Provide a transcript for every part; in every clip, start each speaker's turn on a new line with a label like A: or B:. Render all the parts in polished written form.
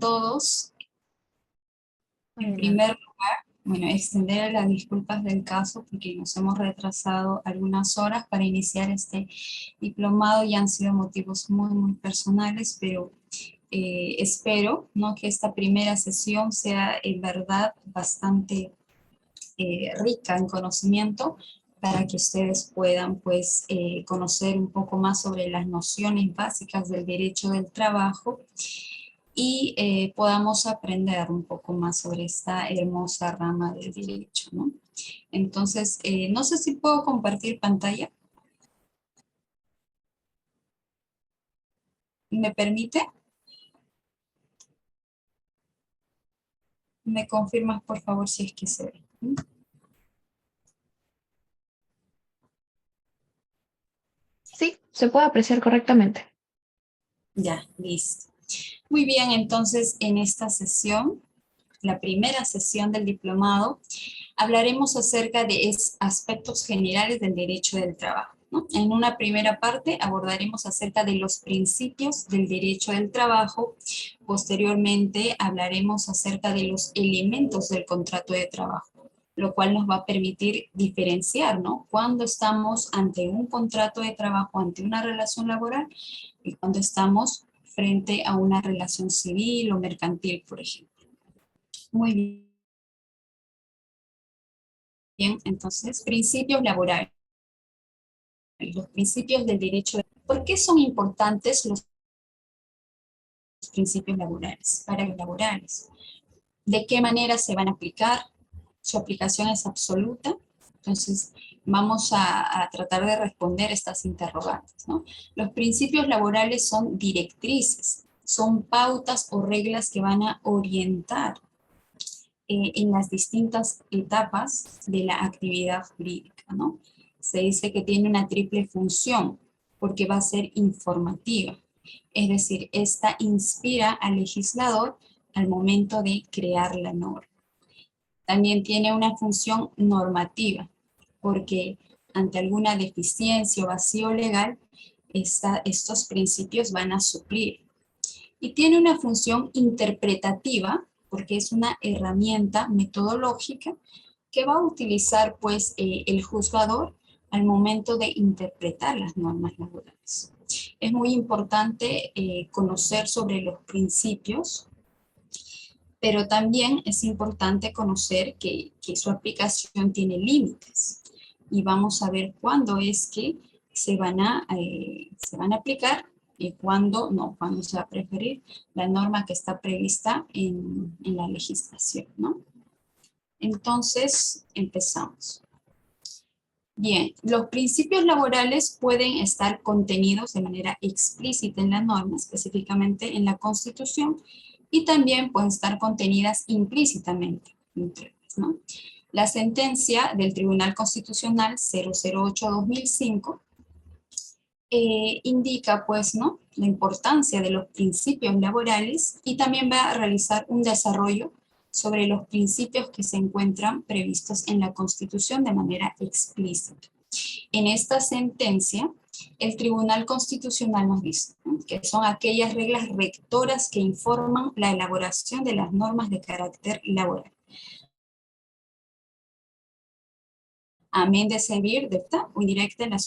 A: todos. En
B: Bueno,
A: primer lugar, bueno, extender las disculpas del caso porque nos hemos retrasado algunas horas para iniciar este diplomado y han sido motivos muy personales, pero espero, ¿no?, que esta primera sesión sea en verdad bastante rica en conocimiento para que ustedes puedan pues conocer un poco más sobre las nociones básicas del derecho del trabajo y podamos aprender un poco más sobre esta hermosa rama del derecho, ¿no? Entonces, no sé si puedo compartir pantalla. ¿Me permite? ¿Me confirmas, por favor, si es que se ve? ¿Mm?
B: sí, se puede apreciar correctamente.
A: Ya, listo. Muy bien, entonces en esta sesión, la primera sesión del diplomado, hablaremos acerca de aspectos generales del derecho del trabajo, ¿no? En una primera parte abordaremos acerca de los principios del derecho del trabajo. Posteriormente hablaremos acerca de los elementos del contrato de trabajo, lo cual nos va a permitir diferenciar, ¿no?, cuando estamos ante un contrato de trabajo, ante una relación laboral, y cuando estamos frente a una relación civil o mercantil, por ejemplo. Muy bien, entonces, principios laborales. Los principios del derecho. ¿Por qué son importantes los principios laborales? Para los laborales. ¿De qué manera se van a aplicar? Su aplicación es absoluta. Entonces, vamos a tratar de responder estas interrogantes, ¿no? Los principios laborales son directrices, son pautas o reglas que van a orientar en las distintas etapas de la actividad jurídica, ¿no? Se dice que tiene una triple función porque va a ser informativa, es decir, esta inspira al legislador al momento de crear la norma. También tiene una función normativa porque ante alguna deficiencia o vacío legal, estos principios van a suplir. Y tiene una función interpretativa porque es una herramienta metodológica que va a utilizar pues el juzgador al momento de interpretar las normas laborales. Es muy importante conocer sobre los principios, pero también es importante conocer que su aplicación tiene límites y vamos a ver cuándo es que se van a aplicar y cuándo no, cuándo se va a preferir la norma que está prevista en la legislación, ¿no? Entonces, empezamos. Bien, los principios laborales pueden estar contenidos de manera explícita en la norma, específicamente en la Constitución, y también pueden estar contenidas implícitamente, ¿no? La sentencia del Tribunal Constitucional 008-2005 indica, pues, ¿no?, la importancia de los principios laborales y también va a realizar un desarrollo sobre los principios que se encuentran previstos en la Constitución de manera explícita. En esta sentencia, el Tribunal Constitucional nos dice, ¿no?, que son aquellas reglas rectoras que informan la elaboración de las normas de carácter laboral, amén de servir directa o indirecta en la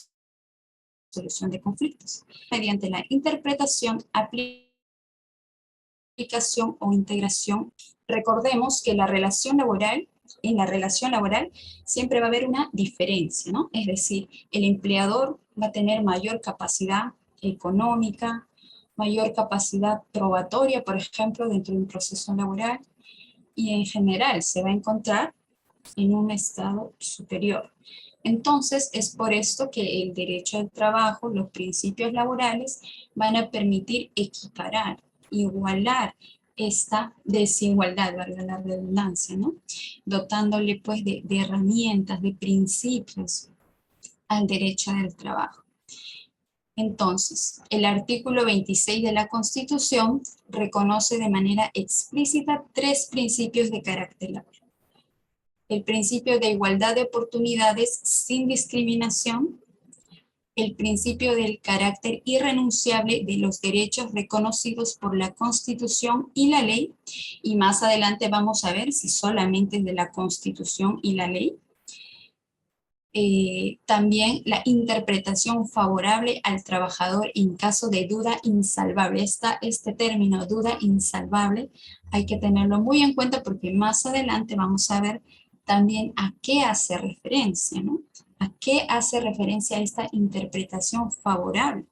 A: solución de conflictos, mediante la interpretación, aplicación o integración. Recordemos que en la relación laboral siempre va a haber una diferencia, ¿no? Es decir, el empleador va a tener mayor capacidad económica, mayor capacidad probatoria, por ejemplo, dentro de un proceso laboral, y en general se va a encontrar en un estado superior. Entonces, es por esto que el derecho al trabajo, los principios laborales, van a permitir equiparar, igualar esta desigualdad, valga la redundancia, ¿no?, dotándole pues de herramientas, de principios al derecho del trabajo. Entonces, el artículo 26 de la Constitución reconoce de manera explícita 3 principios de carácter laboral. El principio de igualdad de oportunidades sin discriminación, el principio del carácter irrenunciable de los derechos reconocidos por la Constitución y la ley, y más adelante vamos a ver si solamente es de la Constitución y la ley. También la interpretación favorable al trabajador en caso de duda insalvable. Este término, duda insalvable, hay que tenerlo muy en cuenta porque más adelante vamos a ver también a qué hace referencia, ¿no? ¿A qué hace referencia esta interpretación favorable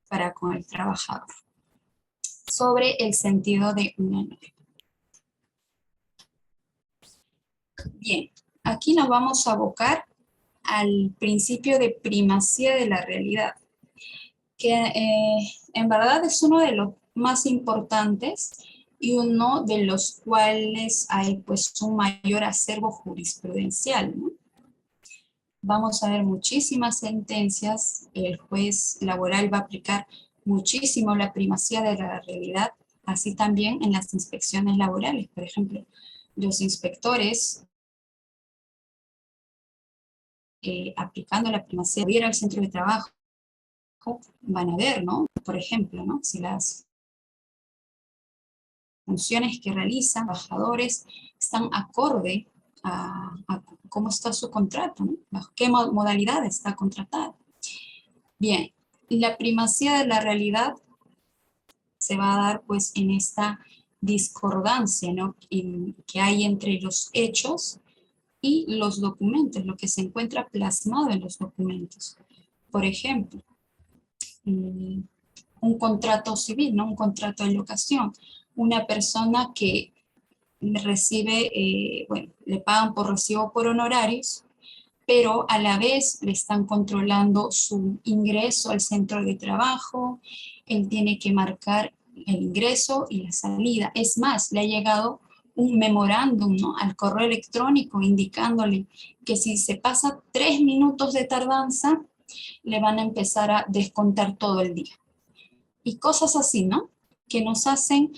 A: para con el trabajador? Sobre el sentido de una norma. Bien, aquí nos vamos a abocar al principio de primacía de la realidad, que en verdad es uno de los más importantes y uno de los cuales hay pues un mayor acervo jurisprudencial, ¿no? Vamos a ver muchísimas sentencias, el juez laboral va a aplicar muchísimo la primacía de la realidad, así también en las inspecciones laborales. Por ejemplo, los inspectores aplicando la primacía, hubiera al centro de trabajo, van a ver, ¿no? Por ejemplo, ¿no? Si las funciones que realizan trabajadores están acorde a cómo está su contrato, ¿no? Bajo qué modalidad está contratado. Bien, la primacía de la realidad se va a dar pues en esta discordancia, ¿no? Que hay entre los hechos y los documentos, lo que se encuentra plasmado en los documentos. Por ejemplo, un contrato civil, ¿no? Un contrato de locación. Una persona que recibe, bueno, le pagan por recibo por honorarios, pero a la vez le están controlando su ingreso al centro de trabajo, él tiene que marcar el ingreso y la salida. Es más, le ha llegado un memorándum, ¿no?, al correo electrónico indicándole que si se pasa 3 minutos de tardanza, le van a empezar a descontar todo el día. Y cosas así, ¿no?, que nos hacen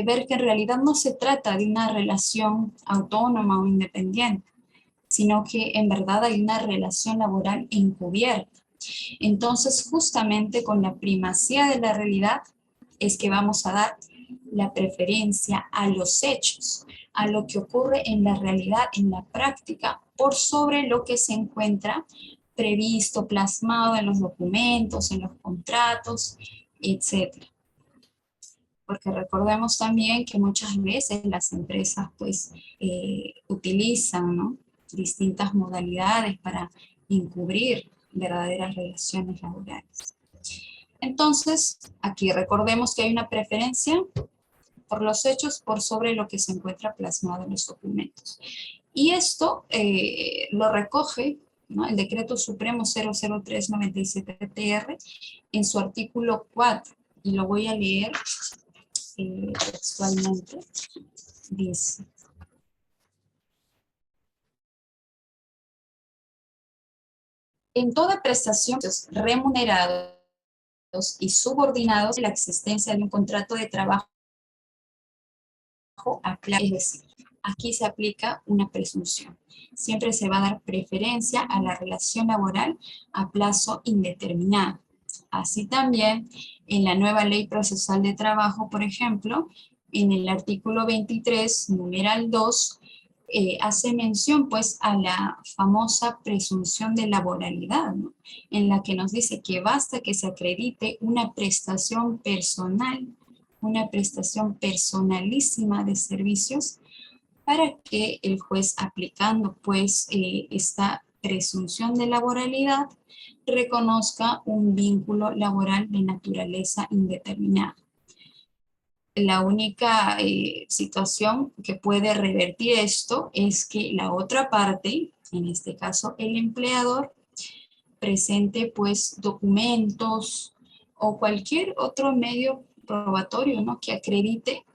A: ver que en realidad no se trata de una relación autónoma o independiente, sino que en verdad hay una relación laboral encubierta. Entonces, justamente con la primacía de la realidad es que vamos a dar la preferencia a los hechos, a lo que ocurre en la realidad, en la práctica, por sobre lo que se encuentra previsto, plasmado en los documentos, en los contratos, etc. Porque recordemos también que muchas veces las empresas pues utilizan, ¿no?, distintas modalidades para encubrir verdaderas relaciones laborales. Entonces, aquí recordemos que hay una preferencia por los hechos por sobre lo que se encuentra plasmado en los documentos. Y esto lo recoge, ¿no?, el Decreto Supremo 00397-TR en su artículo 4, y lo voy a leer textualmente. Dice: en toda prestación remunerados y subordinados, la existencia de un contrato de trabajo a plazo, es decir, aquí se aplica una presunción. Siempre se va a dar preferencia a la relación laboral a plazo indeterminado. Así también, en la nueva Ley Procesal de Trabajo, por ejemplo, en el artículo 23, numeral 2, hace mención pues a la famosa presunción de laboralidad, ¿no?, en la que nos dice que basta que se acredite una prestación personal, una prestación personalísima de servicios para que el juez, aplicando pues esta presunción de laboralidad, reconozca un vínculo laboral de naturaleza indeterminada. La única situación que puede revertir esto es que la otra parte, en este caso el empleador, presente pues documentos o cualquier otro medio probatorio, ¿no?, que acredite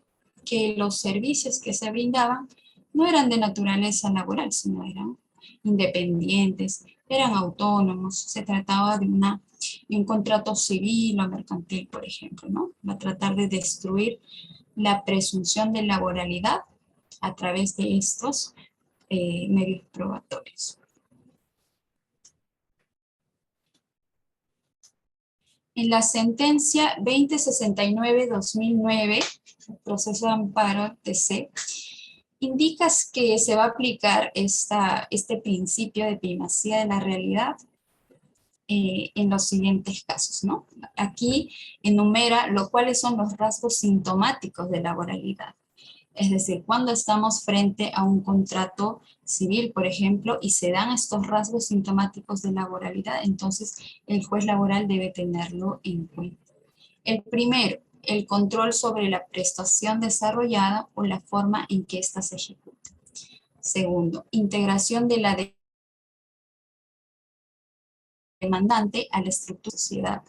A: que los servicios que se brindaban no eran de naturaleza laboral, sino eran independientes, eran autónomos, se trataba de un contrato civil o mercantil, por ejemplo, ¿no? Va a tratar de destruir la presunción de laboralidad a través de estos medios probatorios. En la sentencia 2069-2009, el proceso de amparo TC, indicas que se va a aplicar este principio de primacía de la realidad en los siguientes casos, ¿no? Aquí enumera cuáles son los rasgos sintomáticos de laboralidad. Es decir, cuando estamos frente a un contrato civil, por ejemplo, y se dan estos rasgos sintomáticos de laboralidad, entonces el juez laboral debe tenerlo en cuenta. El primero, el control sobre la prestación desarrollada o la forma en que ésta se ejecuta. Segundo, integración de la demandante a la estructura de sociedad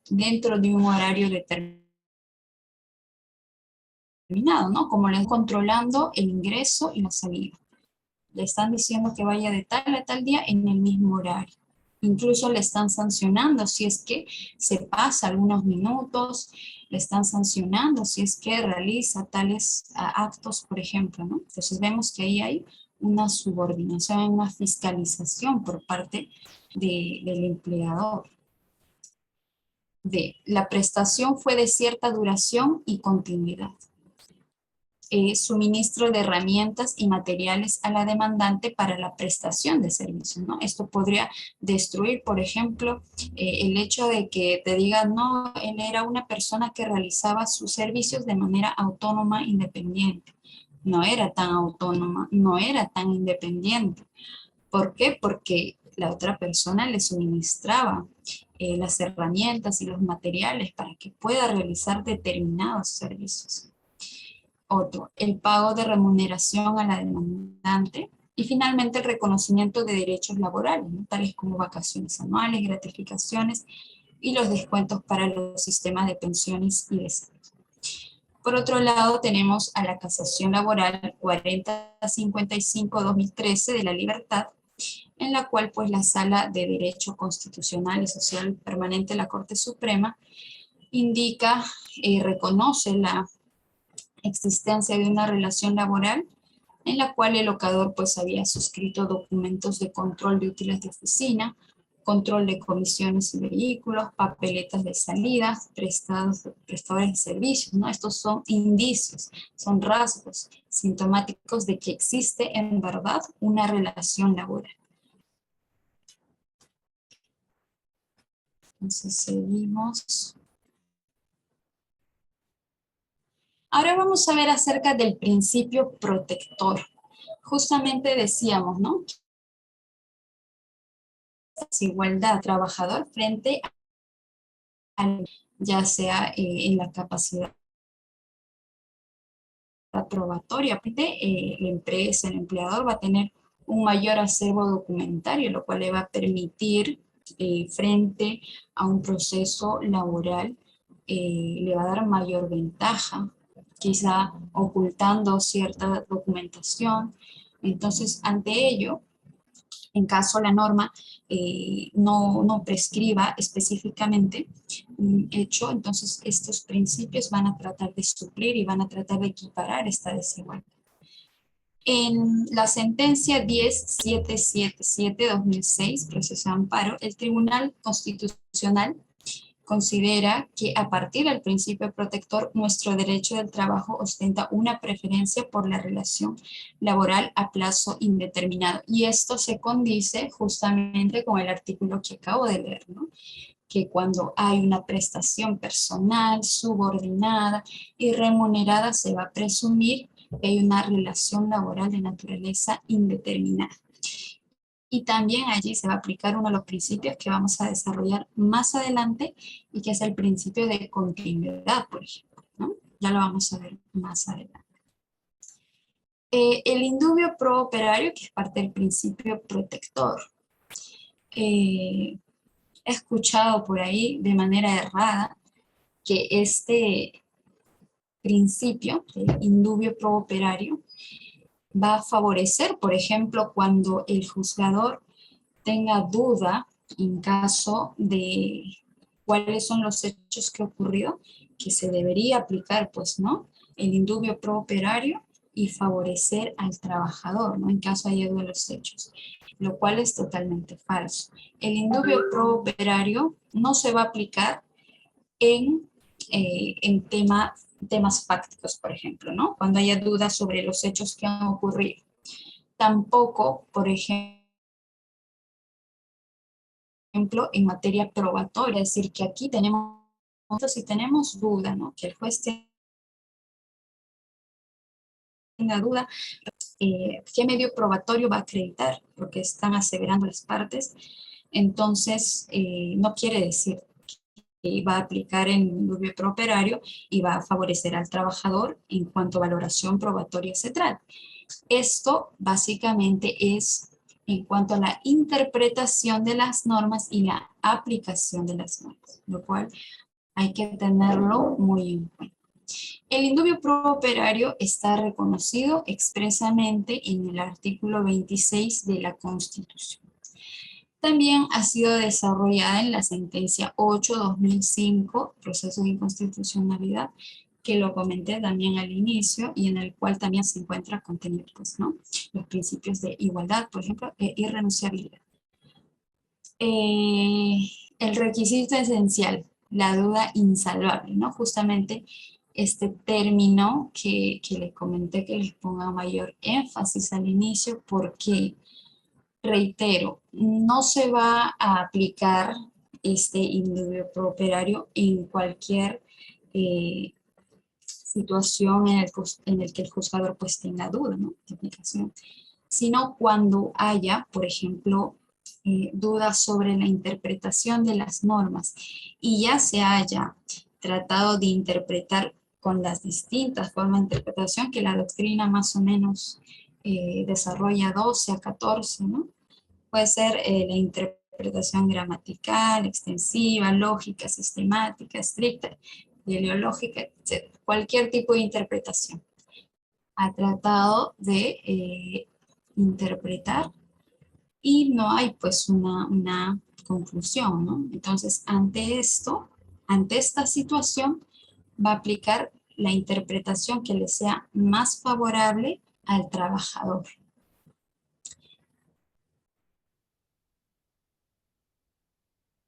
A: dentro de un horario determinado, ¿no? Como le están controlando el ingreso y la salida. Le están diciendo que vaya de tal a tal día en el mismo horario. Incluso le están sancionando si es que se pasa algunos minutos, le están sancionando si es que realiza tales actos, por ejemplo, ¿no? Entonces vemos que ahí hay una subordinación, una fiscalización por parte del empleador. La prestación fue de cierta duración y continuidad. Suministro de herramientas y materiales a la demandante para la prestación de servicios, ¿no? Esto podría destruir, por ejemplo, el hecho de que te digan, no, él era una persona que realizaba sus servicios de manera autónoma, independiente. No era tan autónoma, no era tan independiente. ¿Por qué? Porque la otra persona le suministraba las herramientas y los materiales para que pueda realizar determinados servicios. Otro, el pago de remuneración a la demandante. Y finalmente el reconocimiento de derechos laborales, ¿no? Tales como vacaciones anuales, gratificaciones y los descuentos para los sistemas de pensiones y de salud. Por otro lado, tenemos a la casación laboral 4055-2013 de la Libertad, en la cual pues la Sala de Derecho Constitucional y Social Permanente de la Corte Suprema indica y reconoce la existencia de una relación laboral en la cual el locador pues había suscrito documentos de control de útiles de oficina, control de comisiones y vehículos, papeletas de salida, prestadores de servicios, ¿no? Estos son indicios, son rasgos sintomáticos de que existe en verdad una relación laboral. Entonces seguimos. Ahora vamos a ver acerca del principio protector. Justamente decíamos, ¿no? Desigualdad trabajador frente a, ya sea en la capacidad probatoria, la empresa, el empleador va a tener un mayor acervo documentario, lo cual le va a permitir frente a un proceso laboral, le va a dar mayor ventaja, quizá ocultando cierta documentación. Entonces, ante ello, en caso la norma no prescriba específicamente un hecho, entonces estos principios van a tratar de suplir y van a tratar de equiparar esta desigualdad. En la sentencia 10777-2006, proceso de amparo, el Tribunal Constitucional considera que a partir del principio protector, nuestro derecho del trabajo ostenta una preferencia por la relación laboral a plazo indeterminado. Y esto se condice justamente con el artículo que acabo de leer, ¿no? Que cuando hay una prestación personal, subordinada y remunerada, se va a presumir que hay una relación laboral de naturaleza indeterminada. Y también allí se va a aplicar uno de los principios que vamos a desarrollar más adelante y que es el principio de continuidad, por ejemplo, ¿no? Ya lo vamos a ver más adelante. El indubio pro operario, que es parte del principio protector. He escuchado por ahí de manera errada que este principio, el indubio pro operario, va a favorecer, por ejemplo, cuando el juzgador tenga duda en caso de cuáles son los hechos que han ocurrido, que se debería aplicar, pues, ¿no? El indubio pro operario y favorecer al trabajador, ¿no? En caso haya duda de los hechos, lo cual es totalmente falso. El indubio pro operario no se va a aplicar en temas fácticos, por ejemplo, ¿no? Cuando haya dudas sobre los hechos que han ocurrido. Tampoco, por ejemplo, en materia probatoria, es decir, que aquí tenemos, si tenemos duda, ¿no? Que el juez tenga duda, ¿qué medio probatorio va a acreditar? Porque están aseverando las partes. Entonces, no quiere decir que va a aplicar en indubio pro operario y va a favorecer al trabajador en cuanto a valoración probatoria se trata. Esto básicamente es en cuanto a la interpretación de las normas y la aplicación de las normas, lo cual hay que tenerlo muy en cuenta. El indubio pro operario está reconocido expresamente en el artículo 26 de la Constitución. También ha sido desarrollada en la sentencia 8/2005, proceso de inconstitucionalidad, que lo comenté también al inicio y en el cual también se encuentra contenido, pues, ¿no? Los principios de igualdad, por ejemplo, e irrenunciabilidad. Eh, el requisito esencial, la duda insalvable, ¿no? Justamente este término que les comenté que les ponga mayor énfasis al inicio, porque, reitero, no se va a aplicar este indubio pro operario en cualquier situación en el que el juzgador pues tenga duda, ¿no? De aplicación, sino cuando haya, por ejemplo, dudas sobre la interpretación de las normas y ya se haya tratado de interpretar con las distintas formas de interpretación que la doctrina más o menos desarrolla 12 a 14, ¿no? Puede ser la interpretación gramatical, extensiva, lógica, sistemática, estricta, teleológica, etc. Cualquier tipo de interpretación ha tratado de interpretar y no hay pues una conclusión, ¿no? Entonces, ante esto, ante esta situación, va a aplicar la interpretación que le sea más favorable al trabajador.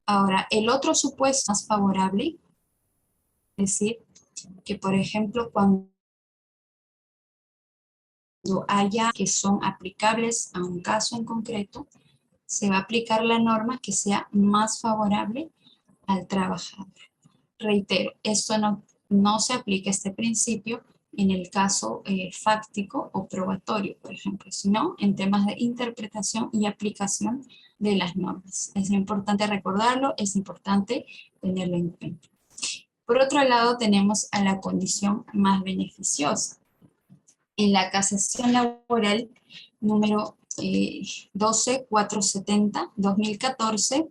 A: Ahora, el otro supuesto más favorable, es decir, que por ejemplo, cuando haya que son aplicables a un caso en concreto, se va a aplicar la norma que sea más favorable al trabajador. Reitero, esto no se aplica este principio en el caso fáctico o probatorio, por ejemplo, sino en temas de interpretación y aplicación de las normas. Es importante recordarlo, es importante tenerlo en cuenta. Por otro lado, tenemos a la condición más beneficiosa. En la casación laboral número 12470-2014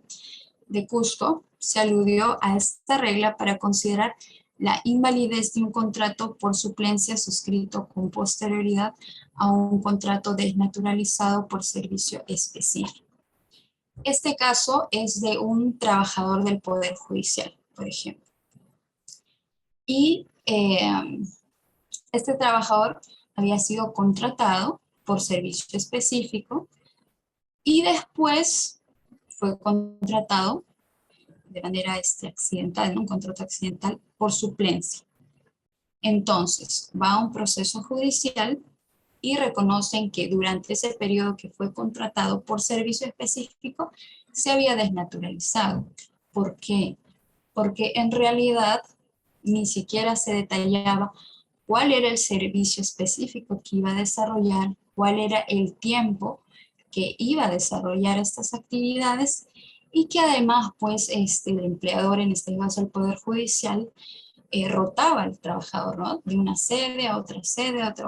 A: de Cusco, se aludió a esta regla para considerar la invalidez de un contrato por suplencia suscrito con posterioridad a un contrato desnaturalizado por servicio específico. Este caso es de un trabajador del Poder Judicial, por ejemplo. Y este trabajador había sido contratado por servicio específico y después fue contratado de manera accidental, ¿no? Un contrato accidental por suplencia. Entonces, va a un proceso judicial y reconocen que durante ese periodo que fue contratado por servicio específico, se había desnaturalizado. ¿Por qué? Porque en realidad ni siquiera se detallaba cuál era el servicio específico que iba a desarrollar, cuál era el tiempo que iba a desarrollar estas actividades y que además, pues, el empleador, en este caso el Poder Judicial, rotaba al trabajador, ¿no? De una sede a otro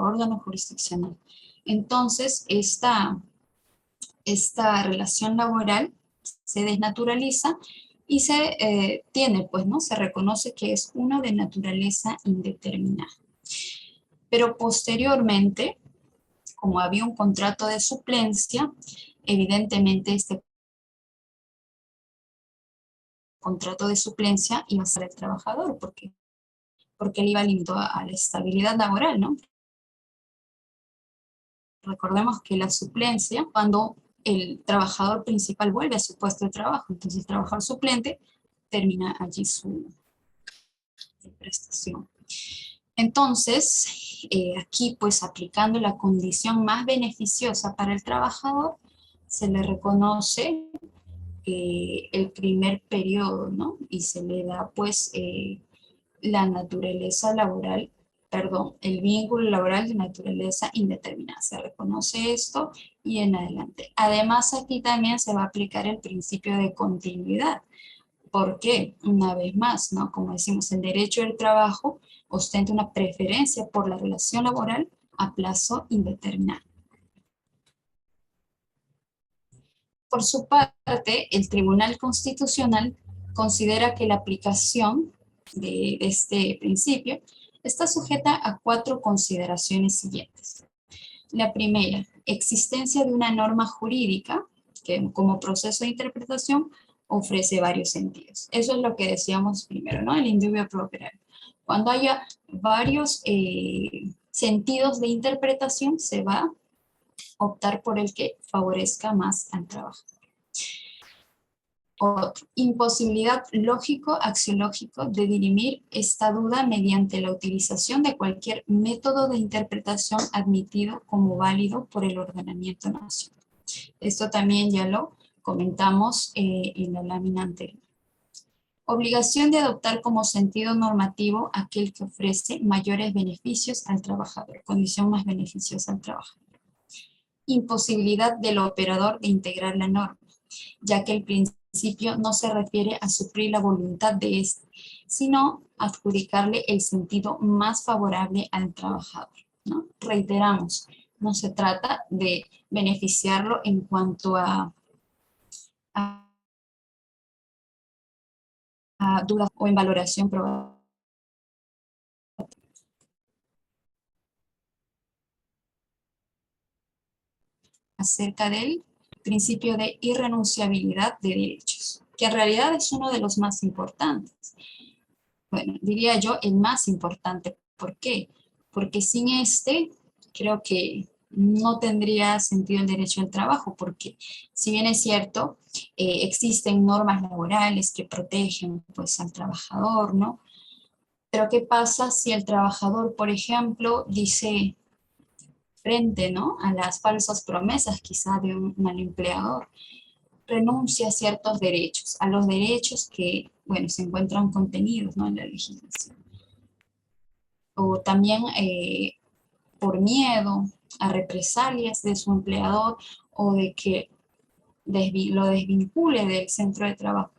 A: órgano jurisdiccional. Entonces, esta relación laboral se desnaturaliza y se tiene, pues, ¿no? Se reconoce que es una de naturaleza indeterminada. Pero posteriormente, como había un contrato de suplencia, evidentemente este contrato de suplencia iba a ser el trabajador, porque él iba limitado a la estabilidad laboral, ¿no? Recordemos que la suplencia, cuando el trabajador principal vuelve a su puesto de trabajo, entonces el trabajador suplente termina allí su prestación. Entonces, aquí pues aplicando la condición más beneficiosa para el trabajador, se le reconoce el primer periodo, ¿no? Y se le da pues la naturaleza laboral, perdón, el vínculo laboral de naturaleza indeterminada. Se reconoce esto y en adelante. Además, aquí también se va a aplicar el principio de continuidad. ¿Por qué? Una vez más, ¿no? Como decimos, el derecho del trabajo ostenta una preferencia por la relación laboral a plazo indeterminado. Por su parte, el Tribunal Constitucional considera que la aplicación de este principio está sujeta a 4 consideraciones siguientes. La primera, existencia de una norma jurídica que como proceso de interpretación ofrece varios sentidos. Eso es lo que decíamos primero, ¿no? El indubio pro operario. Cuando haya varios sentidos de interpretación, se va a optar por el que favorezca más al trabajo. Otro, imposibilidad lógico-axiológico de dirimir esta duda mediante la utilización de cualquier método de interpretación admitido como válido por el ordenamiento nacional. Esto también ya lo comentamos en la lámina anterior. Obligación de adoptar como sentido normativo aquel que ofrece mayores beneficios al trabajador, condición más beneficiosa al trabajador. Imposibilidad del operador de integrar la norma, ya que el principio no se refiere a suplir la voluntad de éste, sino a adjudicarle el sentido más favorable al trabajador, ¿no? Reiteramos, no se trata de beneficiarlo en cuanto a dudas o en valoración probada. Acerca del principio de irrenunciabilidad de derechos, que en realidad es uno de los más importantes. Bueno, diría yo el más importante. ¿Por qué? Porque sin este, creo que no tendría sentido el derecho al trabajo, porque si bien es cierto, existen normas laborales que protegen pues al trabajador, ¿no? Pero ¿qué pasa si el trabajador, por ejemplo, dice frente, ¿no?, a las falsas promesas quizá de un mal empleador, renuncia a ciertos derechos, a los derechos que, bueno, se encuentran contenidos, ¿no?, en la legislación? O también por miedo a represalias de su empleador o de que lo desvincule del centro de trabajo.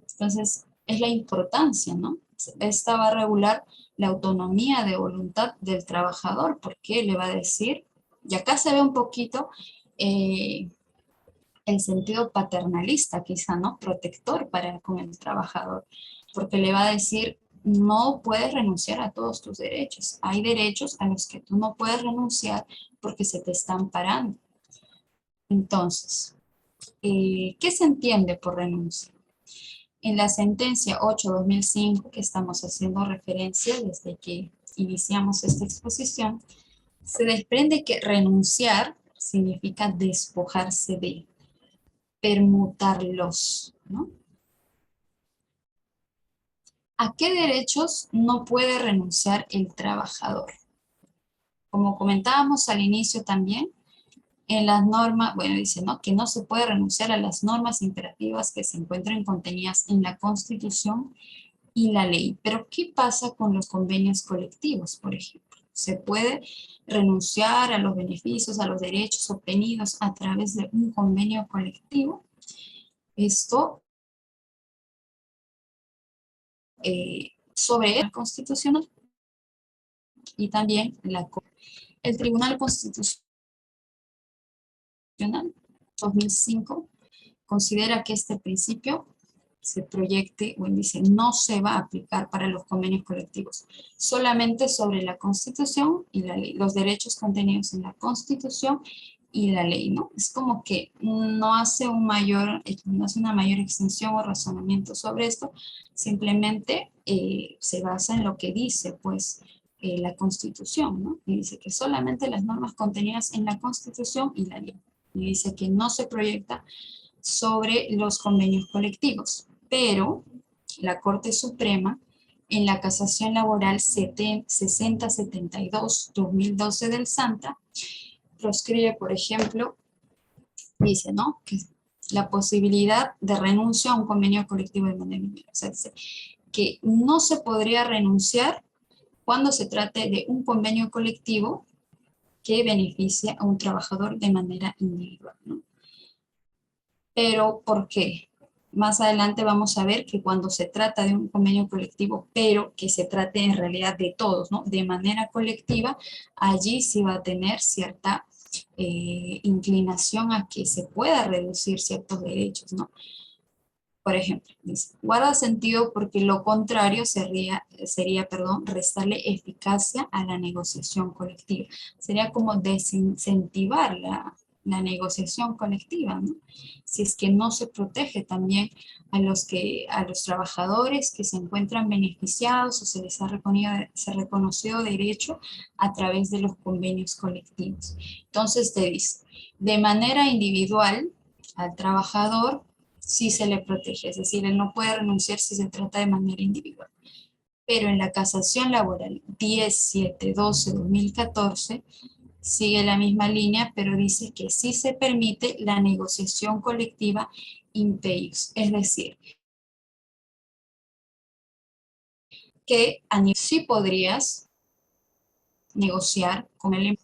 A: Entonces, es la importancia, ¿no? Esta va a regular la autonomía de voluntad del trabajador, porque le va a decir, y acá se ve un poquito el sentido paternalista, quizá, ¿no? Protector con el trabajador, porque le va a decir, no puedes renunciar a todos tus derechos. Hay derechos a los que tú no puedes renunciar porque se te están parando. Entonces, ¿qué se entiende por renuncia? En la sentencia 8/2005, que estamos haciendo referencia desde que iniciamos esta exposición, se desprende que renunciar significa despojarse de, permutarlos, ¿no? ¿A qué derechos no puede renunciar el trabajador? Como comentábamos al inicio también, en las normas, bueno, dice, ¿no?, que no se puede renunciar a las normas imperativas que se encuentran contenidas en la Constitución y la ley. Pero ¿qué pasa con los convenios colectivos, por ejemplo? ¿Se puede renunciar a los beneficios, a los derechos obtenidos a través de un convenio colectivo? Esto sobre el constitucional y también el Tribunal Constitucional 2005 considera que este principio se proyecte, o dice, no se va a aplicar para los convenios colectivos, solamente sobre la Constitución y la ley, los derechos contenidos en la Constitución y la ley, ¿no? Es como que no hace una mayor extensión o razonamiento sobre esto, simplemente se basa en lo que dice, pues, la Constitución, ¿no? Y dice que solamente las normas contenidas en la Constitución y la ley. Y dice que no se proyecta sobre los convenios colectivos, pero la Corte Suprema en la casación laboral 6072-2012 del SANTA proscribe, por ejemplo, dice, ¿no? Que la posibilidad de renuncia a un convenio colectivo de manera individual. O sea, dice que no se podría renunciar cuando se trate de un convenio colectivo que beneficia a un trabajador de manera individual, ¿no? Pero, ¿por qué? Más adelante vamos a ver que cuando se trata de un convenio colectivo, pero que se trate en realidad de todos, ¿no? De manera colectiva, allí sí va a tener cierta inclinación a que se pueda reducir ciertos derechos, ¿no? Por ejemplo, dice, guarda sentido porque lo contrario sería, restarle eficacia a la negociación colectiva. Sería como desincentivar la negociación colectiva, ¿no? Si es que no se protege también a los trabajadores que se encuentran beneficiados o se les ha reconocido derecho a través de los convenios colectivos. Entonces te dice, de manera individual al trabajador sí se le protege, es decir, él no puede renunciar si se trata de manera individual. Pero en la casación laboral 10712-2014 sigue la misma línea, pero dice que sí se permite la negociación colectiva in peius, es decir, que sí podrías negociar con el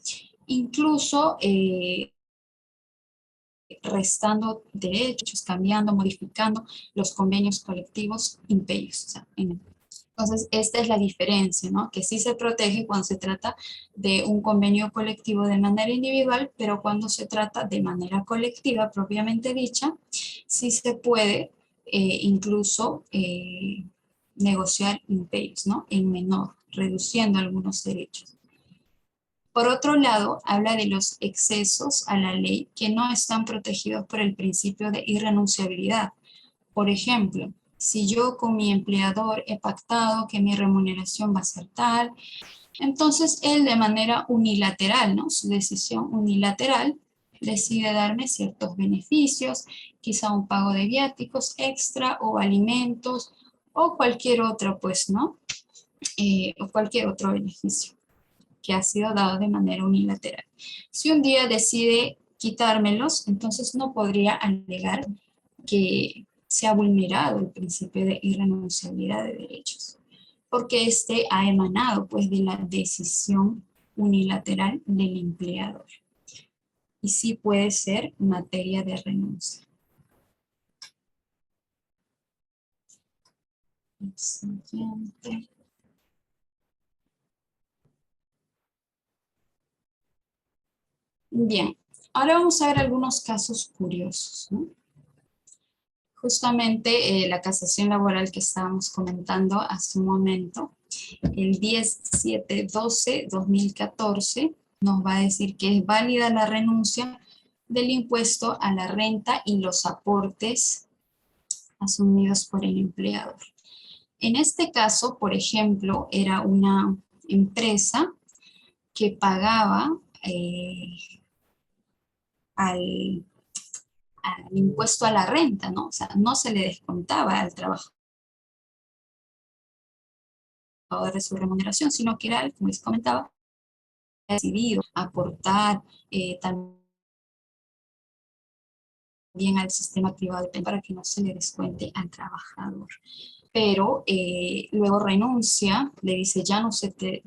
A: incluso restando derechos, cambiando, modificando los convenios colectivos in peius. O sea, entonces, esta es la diferencia, ¿no? Que sí se protege cuando se trata de un convenio colectivo de manera individual, pero cuando se trata de manera colectiva, propiamente dicha, sí se puede incluso negociar in peius, ¿no? En menor, reduciendo algunos derechos. Por otro lado, habla de los excesos a la ley que no están protegidos por el principio de irrenunciabilidad. Por ejemplo, si yo con mi empleador he pactado que mi remuneración va a ser tal, entonces él de manera unilateral, ¿no? Su decisión unilateral decide darme ciertos beneficios, quizá un pago de viáticos extra o alimentos o cualquier otro, pues, ¿no? O cualquier otro beneficio que ha sido dado de manera unilateral. Si un día decide quitármelos, entonces no podría alegar que se ha vulnerado el principio de irrenunciabilidad de derechos, porque este ha emanado pues de la decisión unilateral del empleador. Y sí puede ser materia de renuncia. El siguiente. Bien, ahora vamos a ver algunos casos curiosos, ¿no? Justamente la casación laboral que estábamos comentando hace un momento, el 10712-2014 nos va a decir que es válida la renuncia del impuesto a la renta y los aportes asumidos por el empleador. En este caso, por ejemplo, era una empresa que pagaba al impuesto a la renta, ¿no? O sea, no se le descontaba al trabajador de su remuneración, sino que era, como les comentaba, decidido aportar también al sistema privado para que no se le descuente al trabajador. Pero luego renuncia, le dice ya no se te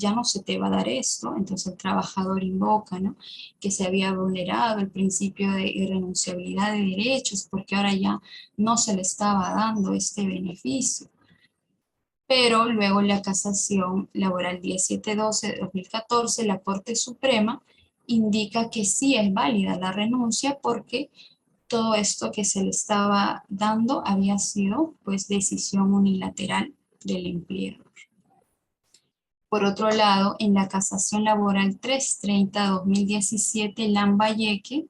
A: va a dar esto, entonces el trabajador invoca, ¿no? Que se había vulnerado el principio de irrenunciabilidad de derechos porque ahora ya no se le estaba dando este beneficio. Pero luego la casación laboral 1712-2014, la Corte Suprema indica que sí es válida la renuncia porque todo esto que se le estaba dando había sido pues decisión unilateral del empleador. Por otro lado, en la casación laboral 330-2017, Lambayeque,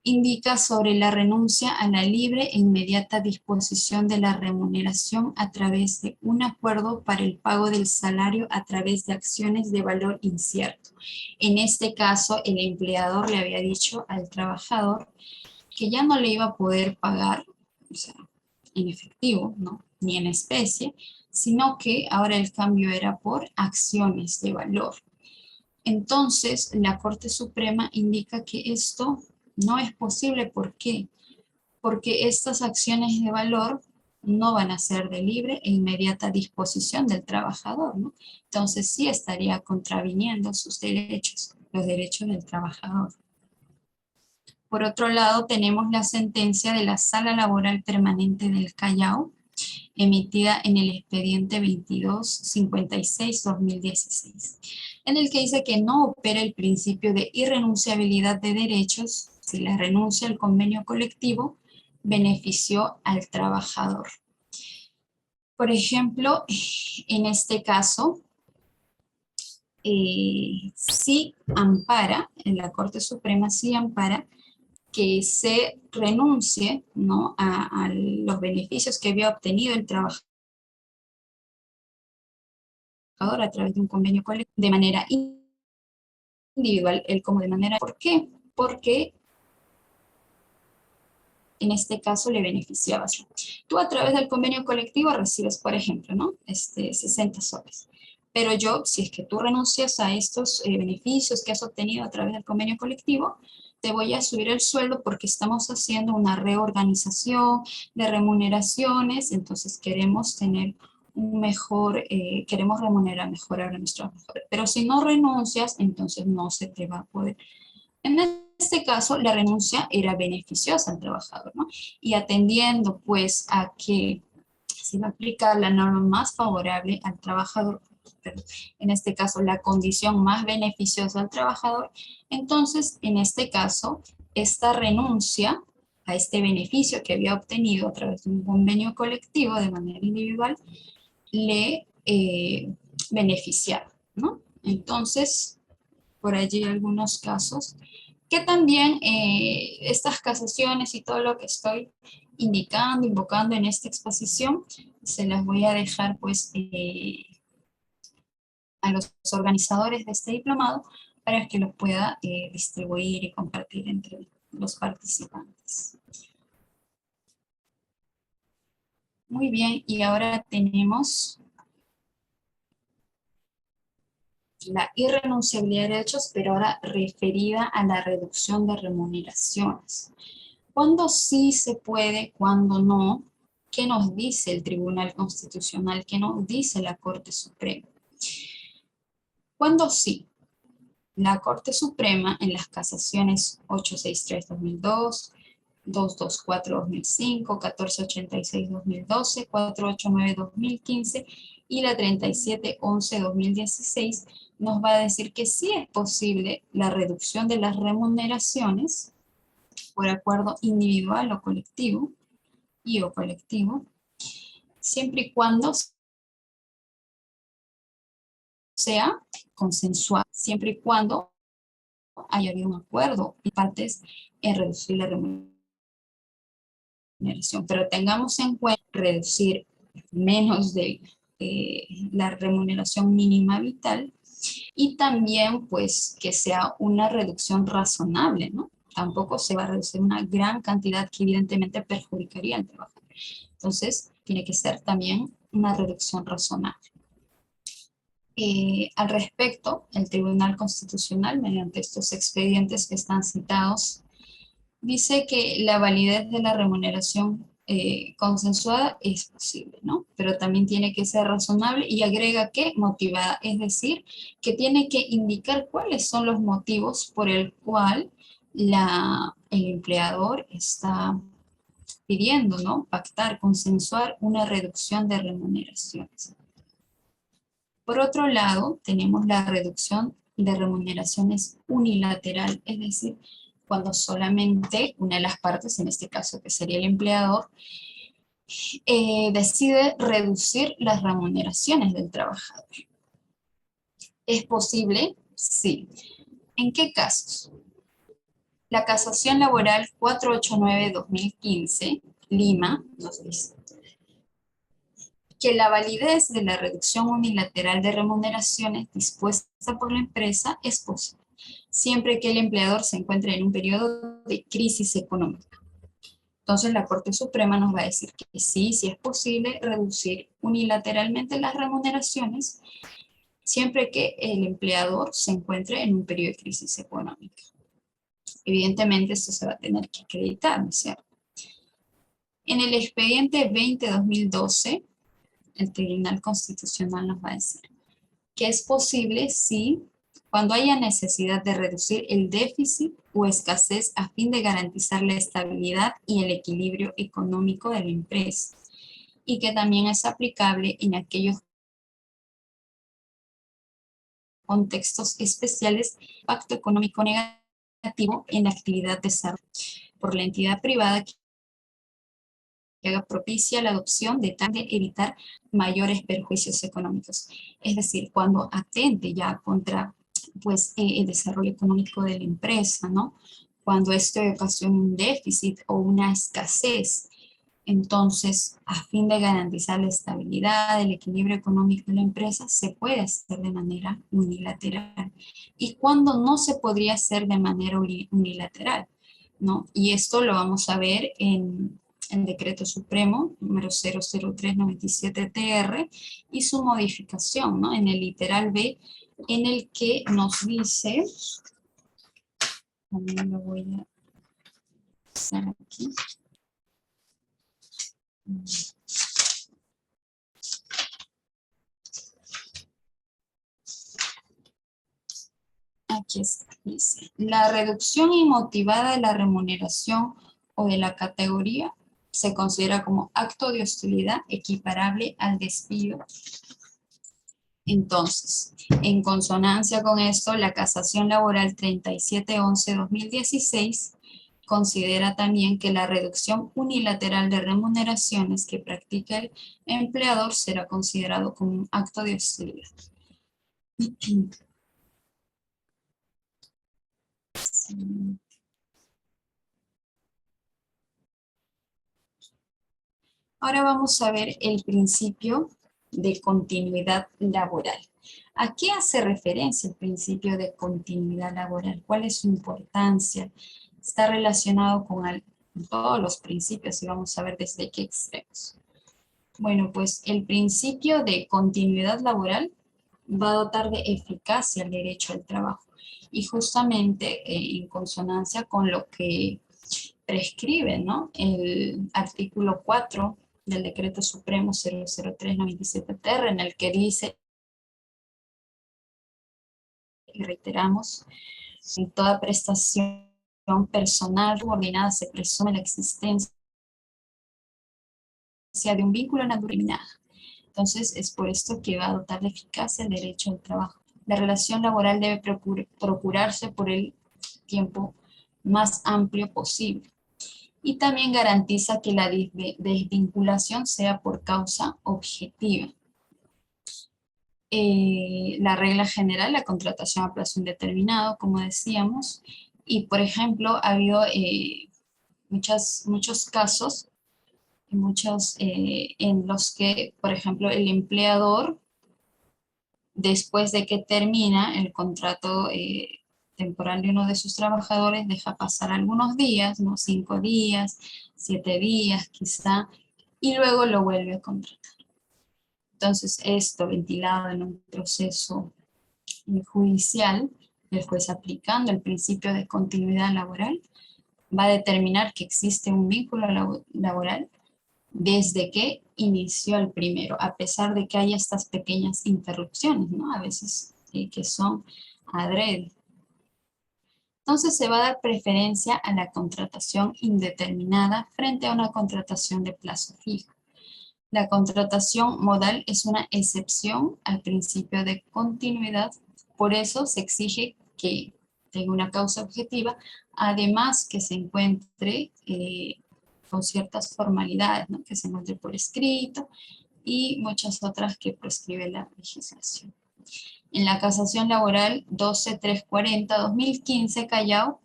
A: indica sobre la renuncia a la libre e inmediata disposición de la remuneración a través de un acuerdo para el pago del salario a través de acciones de valor incierto. En este caso, el empleador le había dicho al trabajador que ya no le iba a poder pagar, o sea, en efectivo, ¿no? Ni en especie, sino que ahora el cambio era por acciones de valor. Entonces, la Corte Suprema indica que esto no es posible. ¿Por qué? Porque estas acciones de valor no van a ser de libre e inmediata disposición del trabajador, ¿no? Entonces, sí estaría contraviniendo sus derechos, los derechos del trabajador. Por otro lado, tenemos la sentencia de la Sala Laboral Permanente del Callao, emitida en el expediente 2256-2016, en el que dice que no opera el principio de irrenunciabilidad de derechos si la renuncia al convenio colectivo benefició al trabajador. Por ejemplo, en este caso, sí ampara, en la Corte Suprema sí ampara que se renuncie, ¿no?, a los beneficios que había obtenido el trabajador a través de un convenio colectivo de manera individual, él como de manera... ¿Por qué? Porque en este caso le beneficiabas. Tú a través del convenio colectivo recibes, por ejemplo, ¿no?, 60 soles. Pero yo, si es que tú renuncias a estos beneficios que has obtenido a través del convenio colectivo, te voy a subir el sueldo porque estamos haciendo una reorganización de remuneraciones, entonces queremos tener un mejor, queremos remunerar mejor a nuestros trabajadores. Pero si no renuncias, entonces no se te va a poder. En este caso, la renuncia era beneficiosa al trabajador, ¿no? Y atendiendo pues a que se va a aplicar la norma más favorable al trabajador, en este caso la condición más beneficiosa al trabajador, entonces en este caso esta renuncia a este beneficio que había obtenido a través de un convenio colectivo de manera individual le beneficiaba, ¿no? Entonces, por allí algunos casos que también estas casaciones y todo lo que estoy indicando, invocando en esta exposición, se las voy a dejar pues a los organizadores de este diplomado para que los pueda distribuir y compartir entre los participantes. Muy bien, y ahora tenemos la irrenunciabilidad de derechos, pero ahora referida a la reducción de remuneraciones. ¿Cuándo sí se puede, cuándo no? ¿Qué nos dice el Tribunal Constitucional? ¿Qué nos dice la Corte Suprema? ¿Cuándo sí? La Corte Suprema en las casaciones 863-2002, 224-2005, 1486-2012, 489-2015 y la 3711-2016 nos va a decir que sí es posible la reducción de las remuneraciones por acuerdo individual o colectivo, siempre y cuando sea consensuado, siempre y cuando haya habido un acuerdo y partes en reducir la remuneración. Pero tengamos en cuenta reducir menos de la remuneración mínima vital y también pues que sea una reducción razonable, ¿no? Tampoco se va a reducir una gran cantidad que evidentemente perjudicaría al trabajador. Entonces, tiene que ser también una reducción razonable. Al respecto, el Tribunal Constitucional, mediante estos expedientes que están citados, dice que la validez de la remuneración consensuada es posible, ¿no? Pero también tiene que ser razonable y agrega que motivada, es decir, que tiene que indicar cuáles son los motivos por el cual el empleador está pidiendo, ¿no?, pactar, consensuar una reducción de remuneraciones. Por otro lado, tenemos la reducción de remuneraciones unilateral, es decir, cuando solamente una de las partes, en este caso que sería el empleador, decide reducir las remuneraciones del trabajador. ¿Es posible? Sí. ¿En qué casos? La casación laboral 489-2015, Lima, nos dice que la validez de la reducción unilateral de remuneraciones dispuesta por la empresa es posible, siempre que el empleador se encuentre en un periodo de crisis económica. Entonces la Corte Suprema nos va a decir que sí es posible reducir unilateralmente las remuneraciones, siempre que el empleador se encuentre en un periodo de crisis económica. Evidentemente esto se va a tener que acreditar, ¿no es cierto? En el expediente 20-2012, el Tribunal Constitucional nos va a decir que es posible si, cuando haya necesidad de reducir el déficit o escasez a fin de garantizar la estabilidad y el equilibrio económico de la empresa, y que también es aplicable en aquellos contextos especiales de impacto económico negativo en la actividad desarrollada por la entidad privada que haga propicia la adopción de tal de evitar mayores perjuicios económicos. Es decir, cuando atente ya contra pues, el desarrollo económico de la empresa, ¿no? Cuando esto ocasiona un déficit o una escasez, entonces, a fin de garantizar la estabilidad, el equilibrio económico de la empresa, se puede hacer de manera unilateral. ¿Y cuando no se podría hacer de manera unilateral? ¿No? Y esto lo vamos a ver en el Decreto Supremo número 00397-TR y su modificación, ¿no? En el literal B, en el que nos dice, también lo voy a hacer aquí. Aquí está, dice, la reducción inmotivada de la remuneración o de la categoría se considera como acto de hostilidad equiparable al despido. Entonces, en consonancia con esto, la casación laboral 3711-2016 considera también que la reducción unilateral de remuneraciones que practica el empleador será considerado como un acto de hostilidad. Ahora vamos a ver el principio de continuidad laboral. ¿A qué hace referencia el principio de continuidad laboral? ¿Cuál es su importancia? Está relacionado con todos los principios y vamos a ver desde qué extremos. Bueno, pues el principio de continuidad laboral va a dotar de eficacia el derecho al trabajo y justamente en consonancia con lo que prescribe, ¿no? El artículo 4 del Decreto Supremo 00397-TR, en el que dice, y reiteramos, en toda prestación personal subordinada se presume la existencia de un vínculo natural. Entonces, es por esto que va a dotar de eficacia el derecho al trabajo. La relación laboral debe procurarse por el tiempo más amplio posible. Y también garantiza que la desvinculación sea por causa objetiva. La regla general, la contratación a plazo indeterminado, como decíamos, y por ejemplo, ha habido muchos casos en los que, por ejemplo, el empleador, después de que termina el contrato temporal de uno de sus trabajadores, deja pasar algunos días, ¿no? 5 días, 7 días quizá, y luego lo vuelve a contratar. Entonces, esto ventilado en un proceso judicial, el juez aplicando el principio de continuidad laboral, va a determinar que existe un vínculo laboral desde que inició el primero, a pesar de que haya estas pequeñas interrupciones, ¿no? A veces que son adrede. Entonces se va a dar preferencia a la contratación indeterminada frente a una contratación de plazo fijo. La contratación modal es una excepción al principio de continuidad, por eso se exige que tenga una causa objetiva, además que se encuentre con ciertas formalidades, ¿no? Que se encuentre por escrito y muchas otras que prescribe la legislación. En la casación laboral 12340-2015, Callao,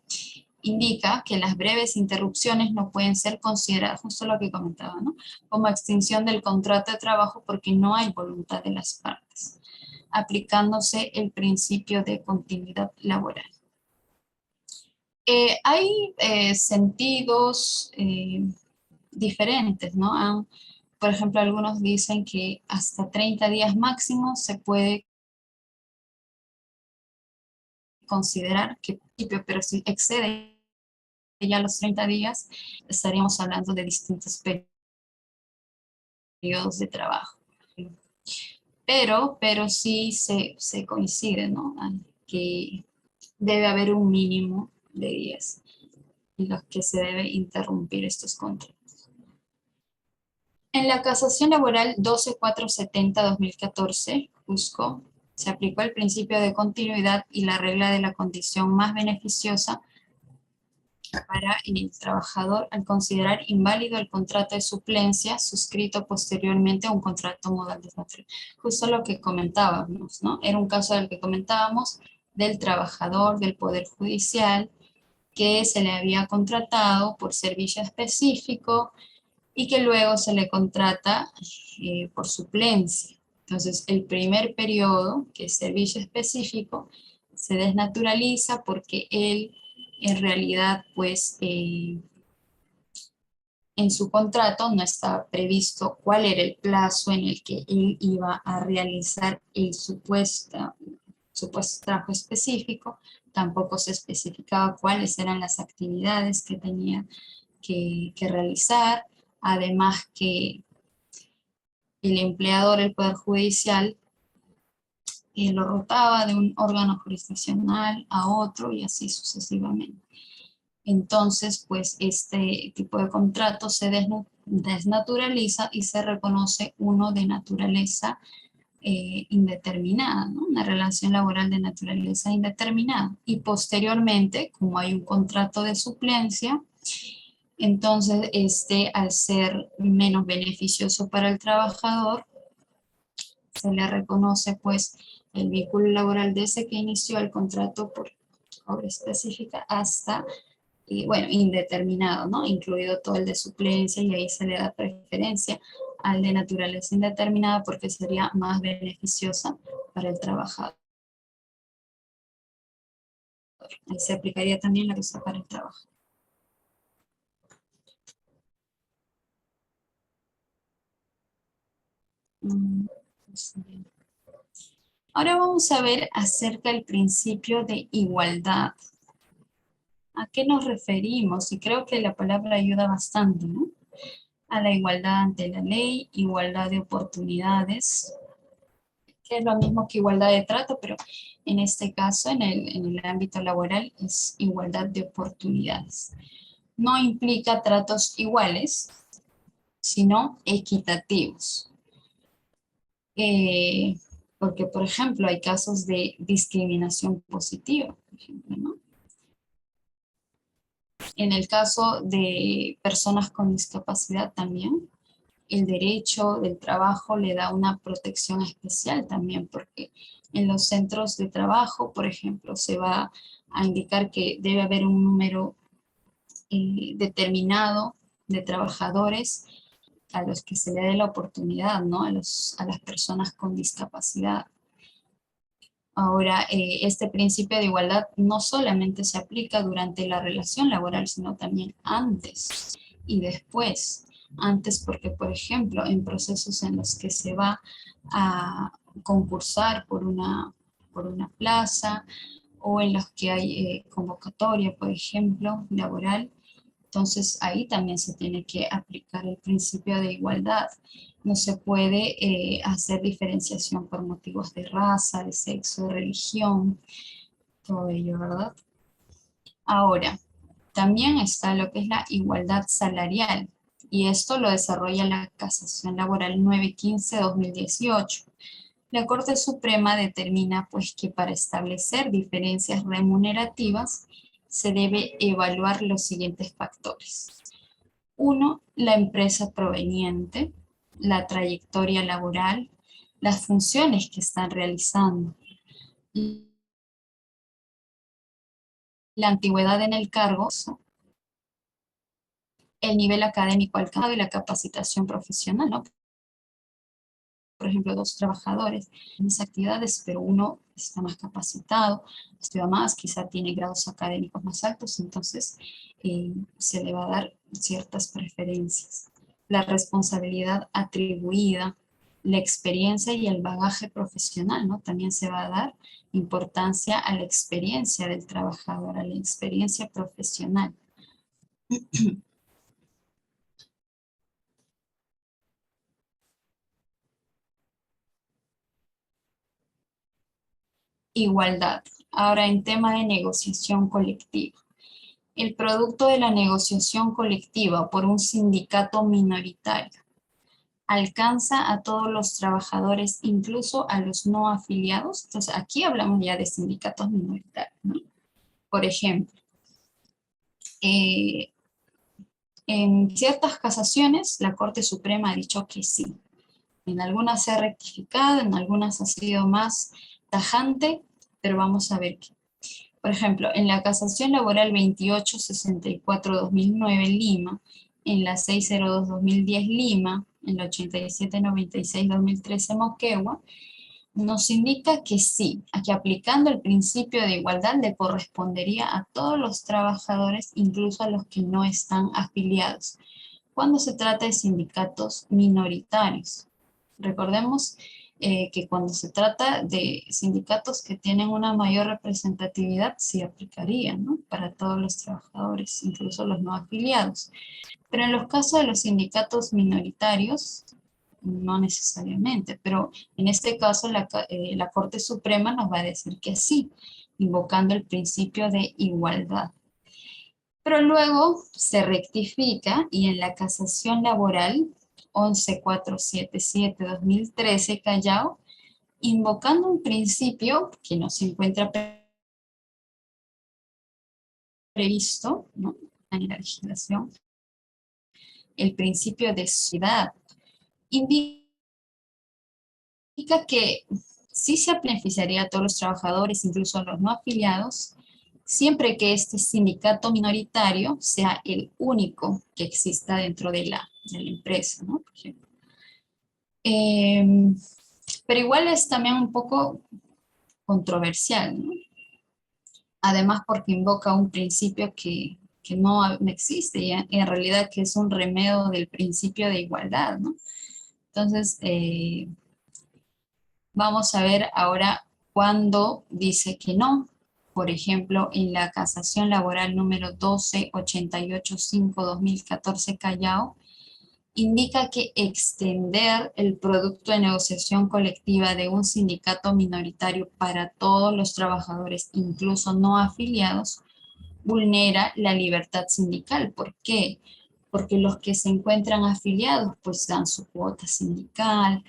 A: indica que las breves interrupciones no pueden ser consideradas, justo lo que comentaba, ¿no?, como extinción del contrato de trabajo porque no hay voluntad de las partes, aplicándose el principio de continuidad laboral. Hay sentidos diferentes, ¿no? Por ejemplo, algunos dicen que hasta 30 días máximo se puede considerar que principio, pero si excede ya los 30 días, estaríamos hablando de distintos periodos de trabajo. Pero sí se coincide, ¿no?, que debe haber un mínimo de días en los que se debe interrumpir estos contratos. En la casación laboral 12470-2014, Cusco, se aplicó el principio de continuidad y la regla de la condición más beneficiosa para el trabajador al considerar inválido el contrato de suplencia suscrito posteriormente a un contrato modal de patrón. Justo lo que comentábamos, ¿no? Era un caso del que comentábamos del trabajador del Poder Judicial que se le había contratado por servicio específico y que luego se le contrata por suplencia. Entonces, el primer periodo, que es servicio específico, se desnaturaliza porque él en realidad, pues, en su contrato no estaba previsto cuál era el plazo en el que él iba a realizar el supuesto trabajo específico, tampoco se especificaba cuáles eran las actividades que tenía que realizar, además que el empleador, el Poder Judicial, lo rotaba de un órgano jurisdiccional a otro y así sucesivamente. Entonces, pues este tipo de contrato se desnaturaliza y se reconoce uno de naturaleza indeterminada, ¿no?, una relación laboral de naturaleza indeterminada. Y posteriormente, como hay un contrato de suplencia, entonces al ser menos beneficioso para el trabajador, se le reconoce pues el vínculo laboral desde que inició el contrato por obra específica hasta, bueno, indeterminado, ¿no?, incluido todo el de suplencia, y ahí se le da preferencia al de naturaleza indeterminada porque sería más beneficiosa para el trabajador. Ahí se aplicaría también la que usa para el trabajo. Sí. Ahora vamos a ver acerca del principio de igualdad. ¿A qué nos referimos? Y creo que la palabra ayuda bastante, ¿no? A la igualdad ante la ley, igualdad de oportunidades, que es lo mismo que igualdad de trato, pero en este caso, en el ámbito laboral, es igualdad de oportunidades. No implica tratos iguales, sino equitativos. Porque, por ejemplo, hay casos de discriminación positiva, por ejemplo, ¿no? En el caso de personas con discapacidad también, el derecho del trabajo le da una protección especial también, porque en los centros de trabajo, por ejemplo, se va a indicar que debe haber un número determinado de trabajadores a los que se le dé la oportunidad, ¿no?, a las personas con discapacidad. Ahora, este principio de igualdad no solamente se aplica durante la relación laboral, sino también antes y después. Antes porque, por ejemplo, en procesos en los que se va a concursar por una plaza o en los que hay convocatoria, por ejemplo, laboral, entonces ahí también se tiene que aplicar el principio de igualdad. No se puede hacer diferenciación por motivos de raza, de sexo, de religión, todo ello, ¿verdad? Ahora, también está lo que es la igualdad salarial, y esto lo desarrolla la Casación Laboral 915-2018. La Corte Suprema determina pues que para establecer diferencias remunerativas se debe evaluar los siguientes factores. 1, la empresa proveniente, la trayectoria laboral, las funciones que están realizando, la antigüedad en el cargo, el nivel académico alcanzado y la capacitación profesional, ¿no? Por ejemplo, dos trabajadores en esas actividades, pero uno está más capacitado, estudia más, quizá tiene grados académicos más altos, entonces se le va a dar ciertas preferencias. La responsabilidad atribuida, la experiencia y el bagaje profesional, ¿no? También se va a dar importancia a la experiencia del trabajador, a la experiencia profesional. Igualdad. Ahora en tema de negociación colectiva. El producto de la negociación colectiva por un sindicato minoritario alcanza a todos los trabajadores, incluso a los no afiliados. Entonces aquí hablamos ya de sindicatos minoritarios, ¿no? Por ejemplo, eh, en ciertas casaciones la Corte Suprema ha dicho que sí. En algunas se ha rectificado, en algunas ha sido más tajante, pero vamos a ver qué. Por ejemplo, en la casación laboral 2864-2009 Lima, en la 602-2010 Lima, en la 8796-2013 Moquegua, nos indica que sí, a que aplicando el principio de igualdad le correspondería a todos los trabajadores, incluso a los que no están afiliados, cuando se trata de sindicatos minoritarios. Recordemos que cuando se trata de sindicatos que tienen una mayor representatividad, sí aplicaría, ¿no? Para todos los trabajadores, incluso los no afiliados. Pero en los casos de los sindicatos minoritarios, no necesariamente, pero en este caso la Corte Suprema nos va a decir que sí, invocando el principio de igualdad. Pero luego se rectifica y en la casación laboral 11477-2013 Callao, invocando un principio que no se encuentra previsto, ¿no?, en la legislación, el principio de sociedad, indica que sí se beneficiaría a todos los trabajadores, incluso a los no afiliados, siempre que este sindicato minoritario sea el único que exista dentro de la empresa, ¿no? Por ejemplo. Pero igual es también un poco controversial, ¿no? Además porque invoca un principio que no existe y en realidad que es un remedio del principio de igualdad, ¿no? Entonces, vamos a ver ahora cuándo dice que no. Por ejemplo, en la casación laboral número 12885-2014 Callao, indica que extender el producto de negociación colectiva de un sindicato minoritario para todos los trabajadores, incluso no afiliados, vulnera la libertad sindical. ¿Por qué? Porque los que se encuentran afiliados pues dan su cuota sindical,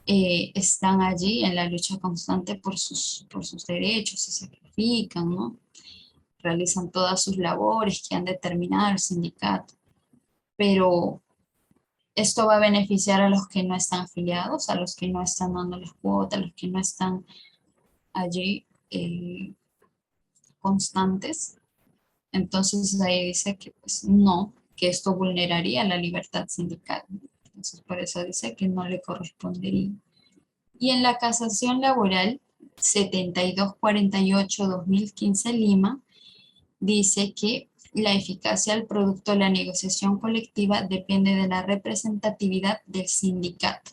A: están allí en la lucha constante por sus derechos, se sacrifican, ¿no? Realizan todas sus labores que han determinado el sindicato. Pero esto va a beneficiar a los que no están afiliados, a los que no están dando las cuotas, a los que no están allí constantes. Entonces ahí dice que pues no, que esto vulneraría la libertad sindical. Entonces por eso dice que no le correspondería. Y en la casación laboral 7248-2015 Lima, dice que la eficacia del producto de la negociación colectiva depende de la representatividad del sindicato,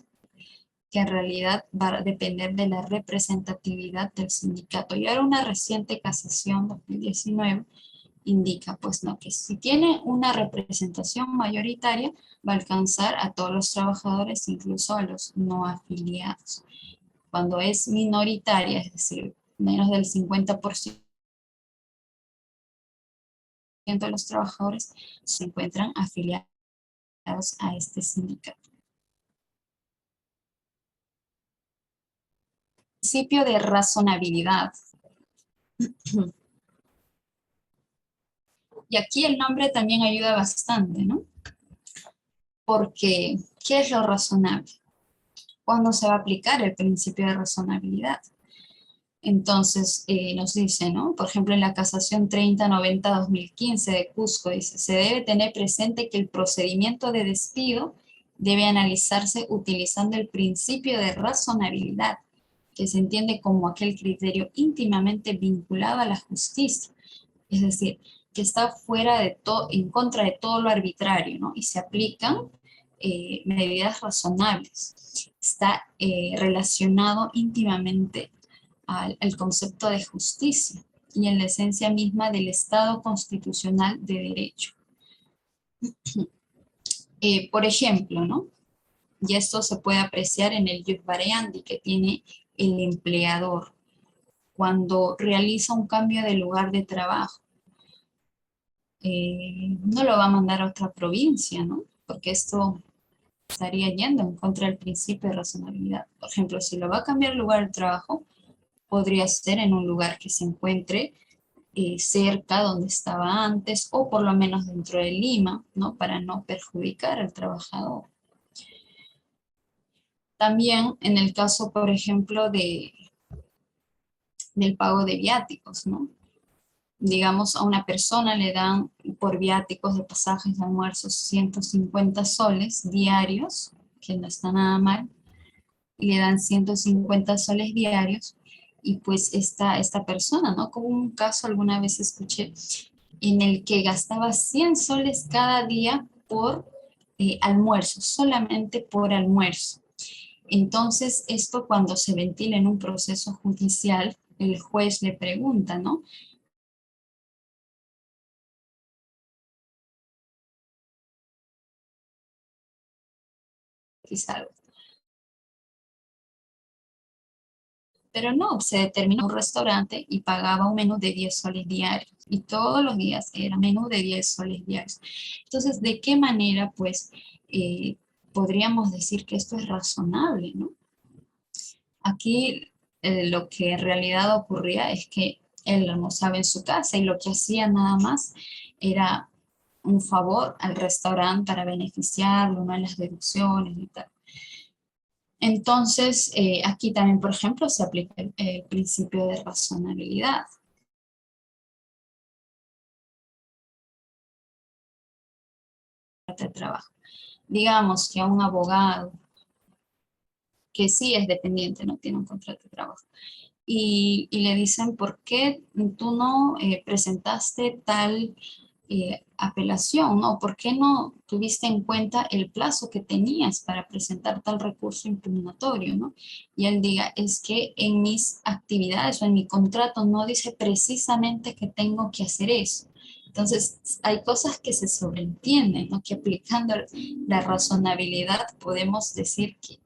A: que en realidad va a depender de la representatividad del sindicato. Y ahora una reciente casación 2019 indica, pues no, que si tiene una representación mayoritaria, va a alcanzar a todos los trabajadores, incluso a los no afiliados. Cuando es minoritaria, es decir, menos del 50% de los trabajadores se encuentran afiliados a este sindicato. Principio de razonabilidad. Y aquí el nombre también ayuda bastante, ¿no? Porque, ¿qué es lo razonable? ¿Cuándo se va a aplicar el principio de razonabilidad? Entonces, nos dice, ¿no? Por ejemplo, en la casación 3090-2015 de Cusco, dice, se debe tener presente que el procedimiento de despido debe analizarse utilizando el principio de razonabilidad, que se entiende como aquel criterio íntimamente vinculado a la justicia, es decir, que está fuera de todo, en contra de todo lo arbitrario, ¿no? Y se aplican medidas razonables. Está relacionado íntimamente al concepto de justicia y en la esencia misma del Estado constitucional de derecho. Por ejemplo, ¿no? Y esto se puede apreciar en el jus variandi que tiene el empleador cuando realiza un cambio de lugar de trabajo. No lo va a mandar a otra provincia, ¿no? Porque esto estaría yendo en contra del principio de razonabilidad. Por ejemplo, si lo va a cambiar el lugar de trabajo, podría ser en un lugar que se encuentre cerca donde estaba antes o por lo menos dentro de Lima, ¿no? Para no perjudicar al trabajador. También en el caso, por ejemplo, del pago de viáticos, ¿no? Digamos, a una persona le dan por viáticos de pasajes de almuerzos 150 soles diarios, que no está nada mal, y le dan 150 soles diarios, y pues esta persona, ¿no? Como un caso alguna vez escuché, en el que gastaba 100 soles cada día por almuerzo, solamente por almuerzo. Entonces, esto cuando se ventila en un proceso judicial, el juez le pregunta, ¿no? Quizá, pero no, se determinó un restaurante y pagaba un menú de 10 soles diarios. Y todos los días era menú de 10 soles diarios. Entonces, ¿de qué manera, pues, podríamos decir que esto es razonable, ¿no? Aquí lo que en realidad ocurría es que él almorzaba en su casa y lo que hacía nada más era un favor al restaurante para beneficiarlo, ¿no? En las deducciones y tal. Entonces, aquí también, por ejemplo, se aplica el principio de razonabilidad. De trabajo. Digamos que a un abogado que sí es dependiente, no tiene un contrato de trabajo, y le dicen, ¿por qué tú no presentaste tal apelación, ¿no? ¿Por qué no tuviste en cuenta el plazo que tenías para presentar tal recurso impugnatorio, ¿no? Y él diga, es que en mis actividades o en mi contrato no dice precisamente que tengo que hacer eso. Entonces, hay cosas que se sobreentienden, ¿no? Que aplicando la razonabilidad podemos decir que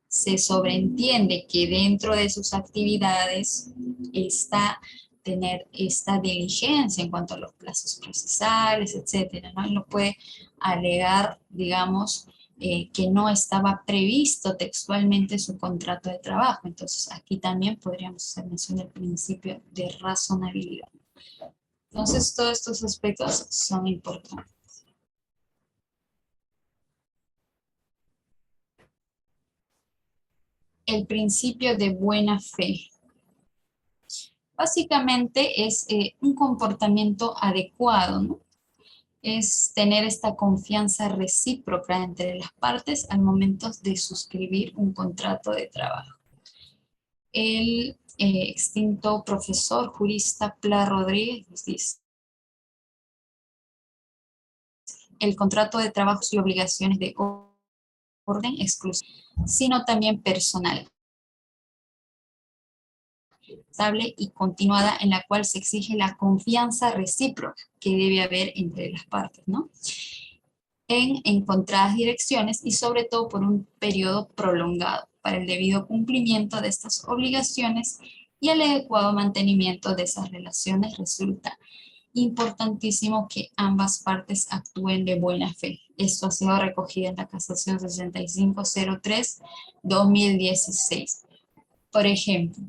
A: se sobreentiende que dentro de sus actividades está tener esta diligencia en cuanto a los plazos procesales, etcétera, ¿no? Y no puede alegar, digamos, que no estaba previsto textualmente su contrato de trabajo. Entonces, aquí también podríamos hacer mención del principio de razonabilidad. Entonces, todos estos aspectos son importantes. El principio de buena fe. Básicamente es un comportamiento adecuado, ¿no? Es tener esta confianza recíproca entre las partes al momento de suscribir un contrato de trabajo. El extinto profesor jurista Pla Rodríguez dice, el contrato de trabajo y obligaciones de orden exclusivo, sino también personal, estable y continuada en la cual se exige la confianza recíproca que debe haber entre las partes, ¿no? En encontradas direcciones y sobre todo por un periodo prolongado para el debido cumplimiento de estas obligaciones y el adecuado mantenimiento de esas relaciones. Resulta importantísimo que ambas partes actúen de buena fe. Esto ha sido recogido en la casación 6503-2016. Por ejemplo,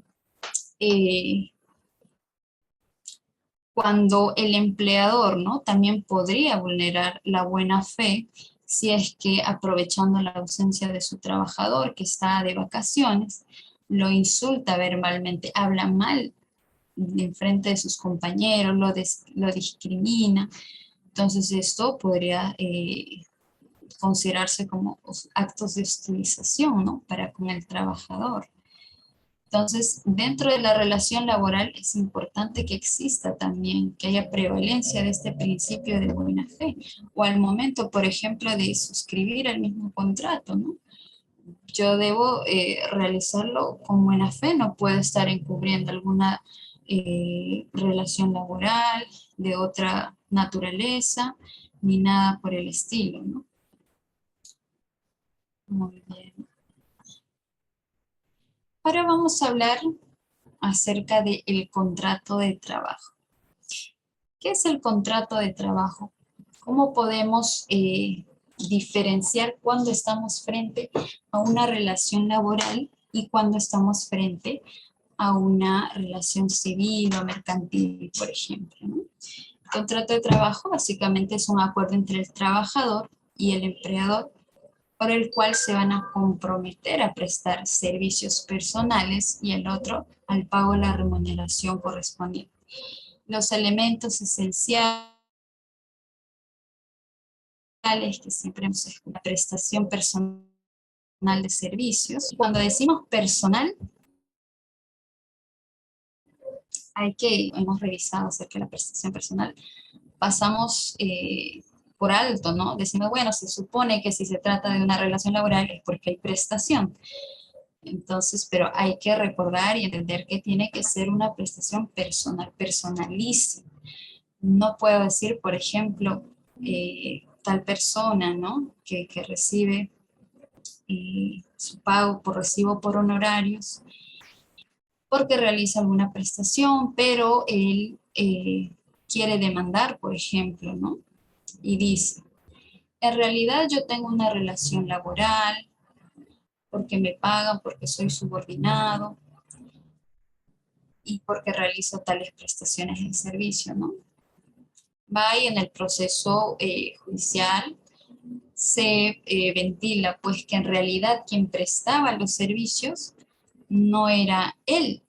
A: cuando el empleador, ¿no? También podría vulnerar la buena fe si es que aprovechando la ausencia de su trabajador que está de vacaciones, lo insulta verbalmente, habla mal en frente de sus compañeros, lo discrimina. Entonces esto podría considerarse como actos de hostilización, ¿no? Para con el trabajador. Entonces, dentro de la relación laboral es importante que exista también, que haya prevalencia de este principio de buena fe, o al momento, por ejemplo, de suscribir el mismo contrato, ¿no? Yo debo realizarlo con buena fe, no puedo estar encubriendo alguna relación laboral de otra naturaleza, ni nada por el estilo, ¿no? Muy bien. Ahora vamos a hablar acerca del contrato de trabajo. ¿Qué es el contrato de trabajo? ¿Cómo podemos diferenciar cuando estamos frente a una relación laboral y cuando estamos frente a una relación civil o mercantil, por ejemplo, ¿no? El contrato de trabajo básicamente es un acuerdo entre el trabajador y el empleador por el cual se van a comprometer a prestar servicios personales y el otro al pago de la remuneración correspondiente. Los elementos esenciales que siempre hemos escuchado, la prestación personal de servicios. Cuando decimos personal, hemos revisado acerca de la prestación personal, pasamos por alto, ¿no? Decimos, bueno, se supone que si se trata de una relación laboral es porque hay prestación. Entonces, pero hay que recordar y entender que tiene que ser una prestación personal, personalísima. No puedo decir, por ejemplo, tal persona, ¿no? Que recibe su pago por recibo por honorarios, porque realiza alguna prestación, pero él quiere demandar, por ejemplo, ¿no? Y dice, en realidad yo tengo una relación laboral, porque me pagan, porque soy subordinado y porque realizo tales prestaciones en servicio, ¿no? Va y en el proceso judicial se ventila pues que en realidad quien prestaba los servicios no era él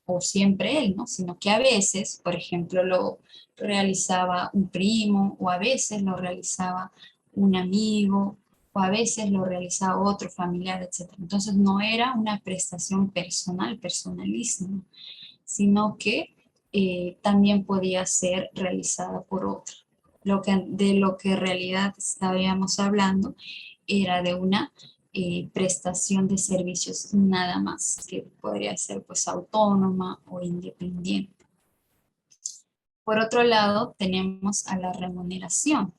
A: o siempre él, ¿no? Sino que a veces, por ejemplo, lo realizaba un primo o a veces lo realizaba un amigo o a veces lo realizaba otro familiar, etc. Entonces no era una prestación personal, personalísima, sino que también podía ser realizada por otro. De lo que en realidad estábamos hablando era de una prestación de servicios nada más, que podría ser pues autónoma o independiente. Por otro lado, tenemos a la remuneración,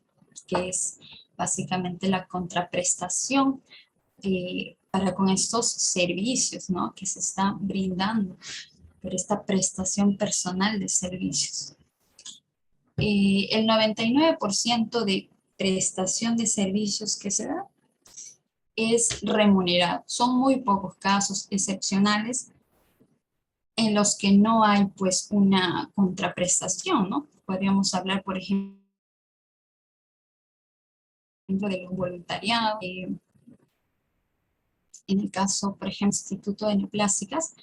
A: que es básicamente la contraprestación para con estos servicios, ¿no? Que se están brindando por esta prestación personal de servicios. El 99% de prestación de servicios que se da es remunerado. Son muy pocos casos excepcionales en los que no hay pues una contraprestación, ¿no? Podríamos hablar, por ejemplo, de los voluntariados. En el caso, por ejemplo, Instituto de Neoplásticas,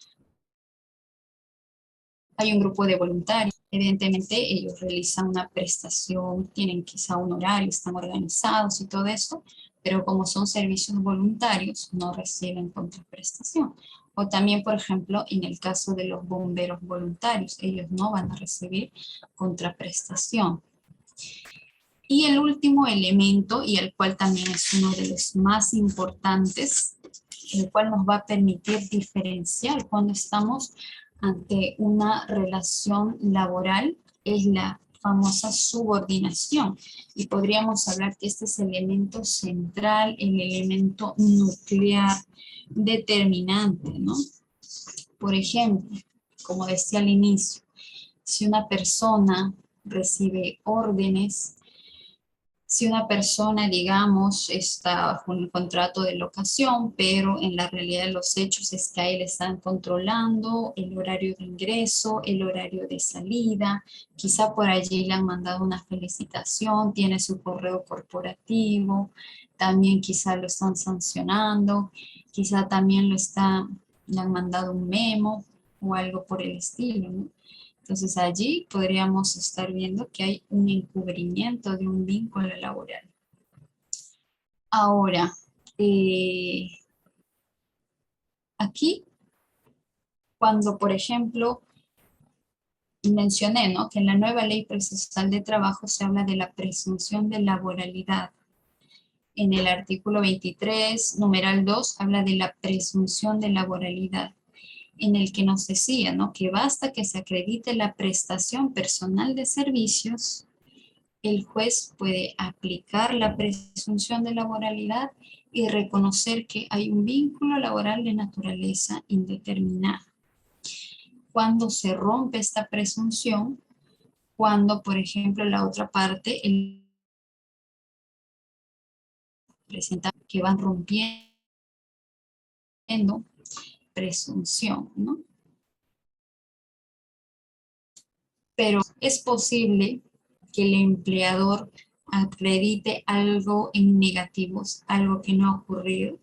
A: hay un grupo de voluntarios. Evidentemente, ellos realizan una prestación, tienen quizá un horario, están organizados y todo eso, pero como son servicios voluntarios, no reciben contraprestación. O también, por ejemplo, en el caso de los bomberos voluntarios, ellos no van a recibir contraprestación. Y el último elemento, y el cual también es uno de los más importantes, el cual nos va a permitir diferenciar cuando estamos ante una relación laboral, es la famosa subordinación. Y podríamos hablar que este es el elemento central, el elemento nuclear determinante, ¿no? Por ejemplo, como decía al inicio, si una persona recibe órdenes, si una persona, digamos, está bajo un contrato de locación, pero en la realidad de los hechos es que a él están controlando el horario de ingreso, el horario de salida, quizá por allí le han mandado una felicitación, tiene su correo corporativo, también quizá lo están sancionando, quizá también lo está le han mandado un memo o algo por el estilo, ¿no? Entonces allí podríamos estar viendo que hay un encubrimiento de un vínculo laboral. Ahora, aquí, cuando por ejemplo mencioné, ¿no?, que en la nueva ley procesal de trabajo se habla de la presunción de laboralidad. En el artículo 23, numeral 2, habla de la presunción de laboralidad, en el que nos decía, ¿no?, que basta que se acredite la prestación personal de servicios, el juez puede aplicar la presunción de laboralidad y reconocer que hay un vínculo laboral de naturaleza indeterminada. Cuando se rompe esta presunción, cuando, por ejemplo, la otra parte presenta que van rompiendo presunción, ¿no? Pero es posible que el empleador acredite algo en negativos, algo que no ha ocurrido,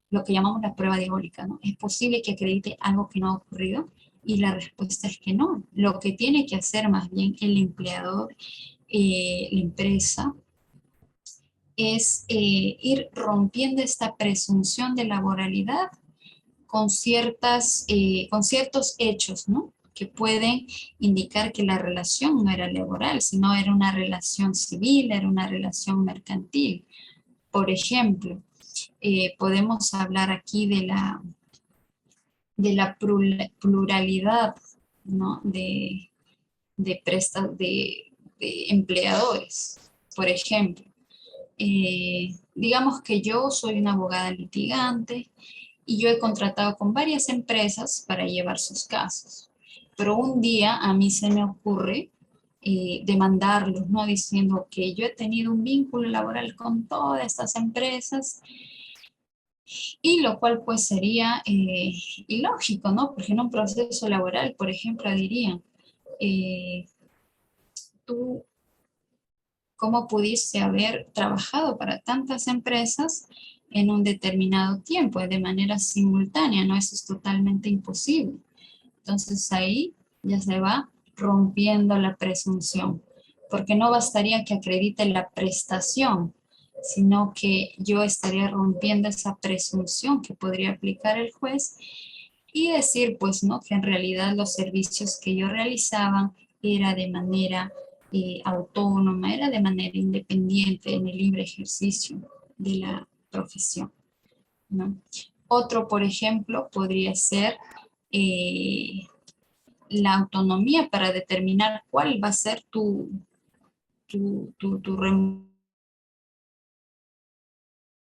A: lo que llamamos la prueba diabólica, ¿no? Es posible que acredite algo que no ha ocurrido y la respuesta es que no. Lo que tiene que hacer más bien el empleador, la empresa, es ir rompiendo esta presunción de laboralidad con con ciertos hechos, ¿no?, que pueden indicar que la relación no era laboral, sino era una relación civil, era una relación mercantil. Por ejemplo, podemos hablar aquí de la pluralidad, ¿no?, de empleadores. Por ejemplo, digamos que yo soy una abogada litigante y yo he contratado con varias empresas para llevar sus casos. Pero un día a mí se me ocurre demandarlos, ¿no?, diciendo que yo he tenido un vínculo laboral con todas estas empresas, y lo cual pues sería ilógico, ¿no? Porque en un proceso laboral, por ejemplo, dirían, tú, ¿cómo pudiste haber trabajado para tantas empresas en un determinado tiempo, de manera simultánea? No, eso es totalmente imposible. Entonces ahí ya se va rompiendo la presunción, porque no bastaría que acredite la prestación, sino que yo estaría rompiendo esa presunción que podría aplicar el juez y decir, pues, no, que en realidad los servicios que yo realizaba era de manera autónoma, era de manera independiente en el libre ejercicio de la profesión, ¿no? Otro, por ejemplo, podría ser la autonomía para determinar cuál va a ser tu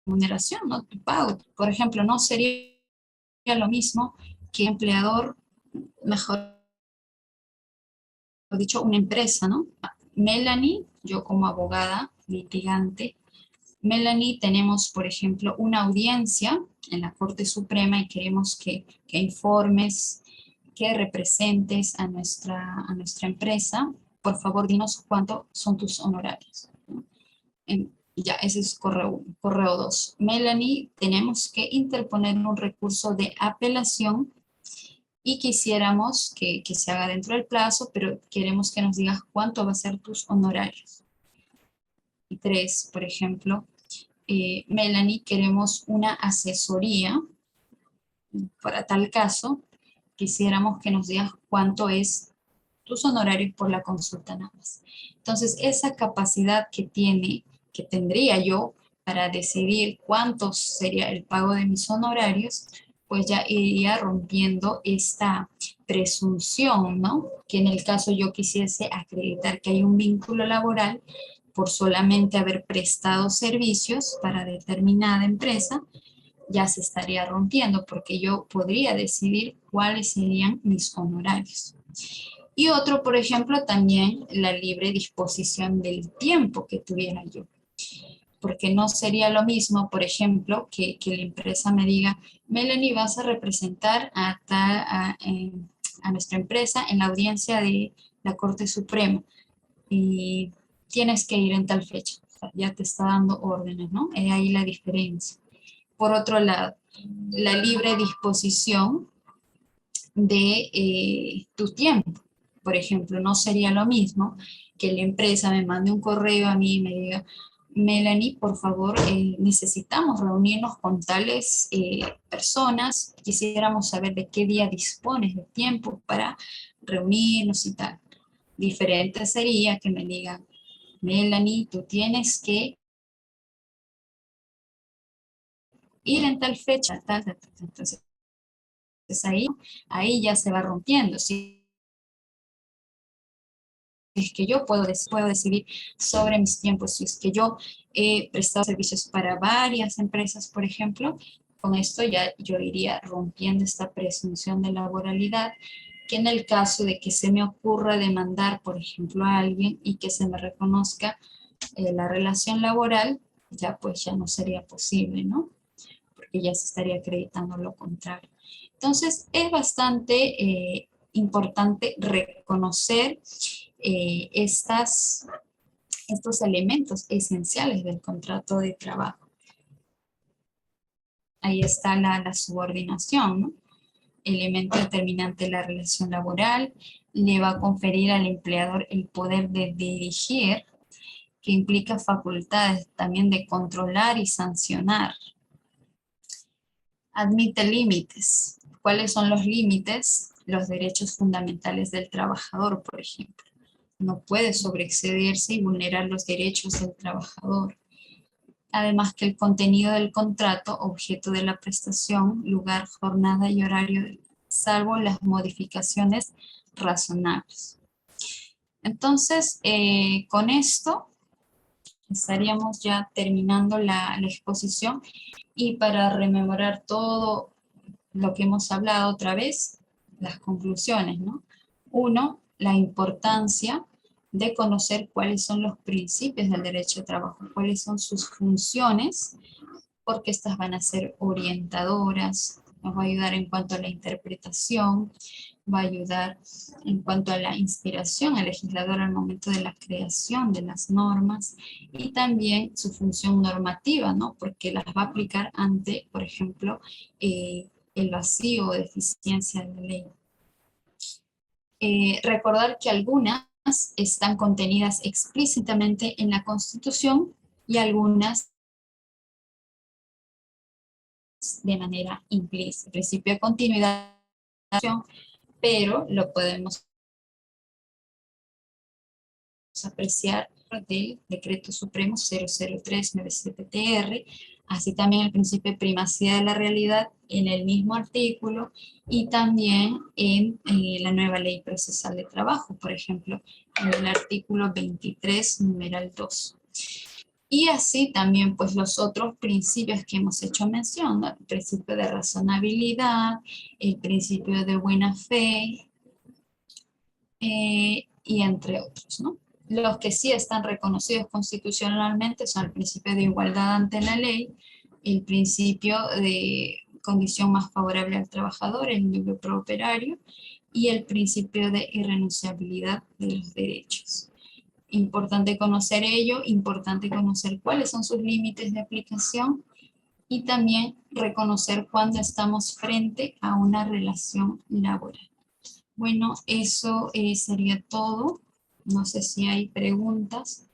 A: remuneración, ¿no?, tu pago. Por ejemplo, no sería lo mismo que empleador, mejor dicho, una empresa, ¿no? Melanie, yo como abogada litigante, Melanie, tenemos, por ejemplo, una audiencia en la Corte Suprema y queremos que informes, que representes a nuestra empresa. Por favor, dinos cuánto son tus honorarios, ¿no? Ya, ese es correo 1. Correo 2. Melanie, tenemos que interponer un recurso de apelación y quisiéramos que se haga dentro del plazo, pero queremos que nos digas cuánto va a ser tus honorarios. Y 3, por ejemplo, Melanie, queremos una asesoría para tal caso, quisiéramos que nos digas cuánto es tus honorarios por la consulta nada más. Entonces, esa capacidad que tendría yo para decidir cuánto sería el pago de mis honorarios, pues ya iría rompiendo esta presunción, ¿no? Que en el caso yo quisiese acreditar que hay un vínculo laboral por solamente haber prestado servicios para determinada empresa, ya se estaría rompiendo porque yo podría decidir cuáles serían mis honorarios. Y otro, por ejemplo, también la libre disposición del tiempo que tuviera yo. Porque no sería lo mismo, por ejemplo, que la empresa me diga, Melanie, vas a representar a nuestra empresa en la audiencia de la Corte Suprema y tienes que ir en tal fecha. O sea, ya te está dando órdenes, ¿no? Es ahí la diferencia. Por otro lado, la libre disposición de tu tiempo. Por ejemplo, no sería lo mismo que la empresa me mande un correo a mí y me diga, Melanie, por favor, necesitamos reunirnos con tales personas, quisiéramos saber de qué día dispones de tiempo para reunirnos y tal. Diferente sería que me digan, Melanie, tú tienes que ir en tal fecha, tal, tal, tal. Entonces ahí ya se va rompiendo. Si es que yo puedo decidir sobre mis tiempos, si es que yo he prestado servicios para varias empresas, por ejemplo, con esto ya yo iría rompiendo esta presunción de laboralidad, que en el caso de que se me ocurra demandar, por ejemplo, a alguien y que se me reconozca la relación laboral, ya pues ya no sería posible, ¿no? Porque ya se estaría acreditando lo contrario. Entonces, es bastante importante reconocer estos elementos esenciales del contrato de trabajo. Ahí está la subordinación, ¿no? Elemento determinante de la relación laboral, le va a conferir al empleador el poder de dirigir, que implica facultades también de controlar y sancionar. Admite límites. ¿Cuáles son los límites? Los derechos fundamentales del trabajador, por ejemplo. No puede sobreexcederse y vulnerar los derechos del trabajador. Además que el contenido del contrato, objeto de la prestación, lugar, jornada y horario, salvo las modificaciones razonables. Entonces, con esto estaríamos ya terminando la exposición, y para rememorar todo lo que hemos hablado otra vez, las conclusiones, ¿no? Uno, la importancia de conocer cuáles son los principios del derecho de trabajo, cuáles son sus funciones, porque estas van a ser orientadoras, nos va a ayudar en cuanto a la interpretación, va a ayudar en cuanto a la inspiración al legislador al momento de la creación de las normas, y también su función normativa, ¿no? Porque las va a aplicar ante, por ejemplo, el vacío o deficiencia de la ley. Recordar que algunas están contenidas explícitamente en la Constitución y algunas de manera implícita. El principio de continuidad, pero lo podemos apreciar del Decreto Supremo 00397-TR, así también el principio de primacía de la realidad en el mismo artículo, y también en la nueva Ley Procesal de Trabajo, por ejemplo, en el artículo 23, numeral 2. Y así también pues los otros principios que hemos hecho mención, ¿no? El principio de razonabilidad, el principio de buena fe, y entre otros, ¿no? Los que sí están reconocidos constitucionalmente son el principio de igualdad ante la ley, el principio de condición más favorable al trabajador, el libre operario, y el principio de irrenunciabilidad de los derechos. Importante conocer ello, importante conocer cuáles son sus límites de aplicación, y también reconocer cuándo estamos frente a una relación laboral. Bueno, eso sería todo. No sé si hay preguntas.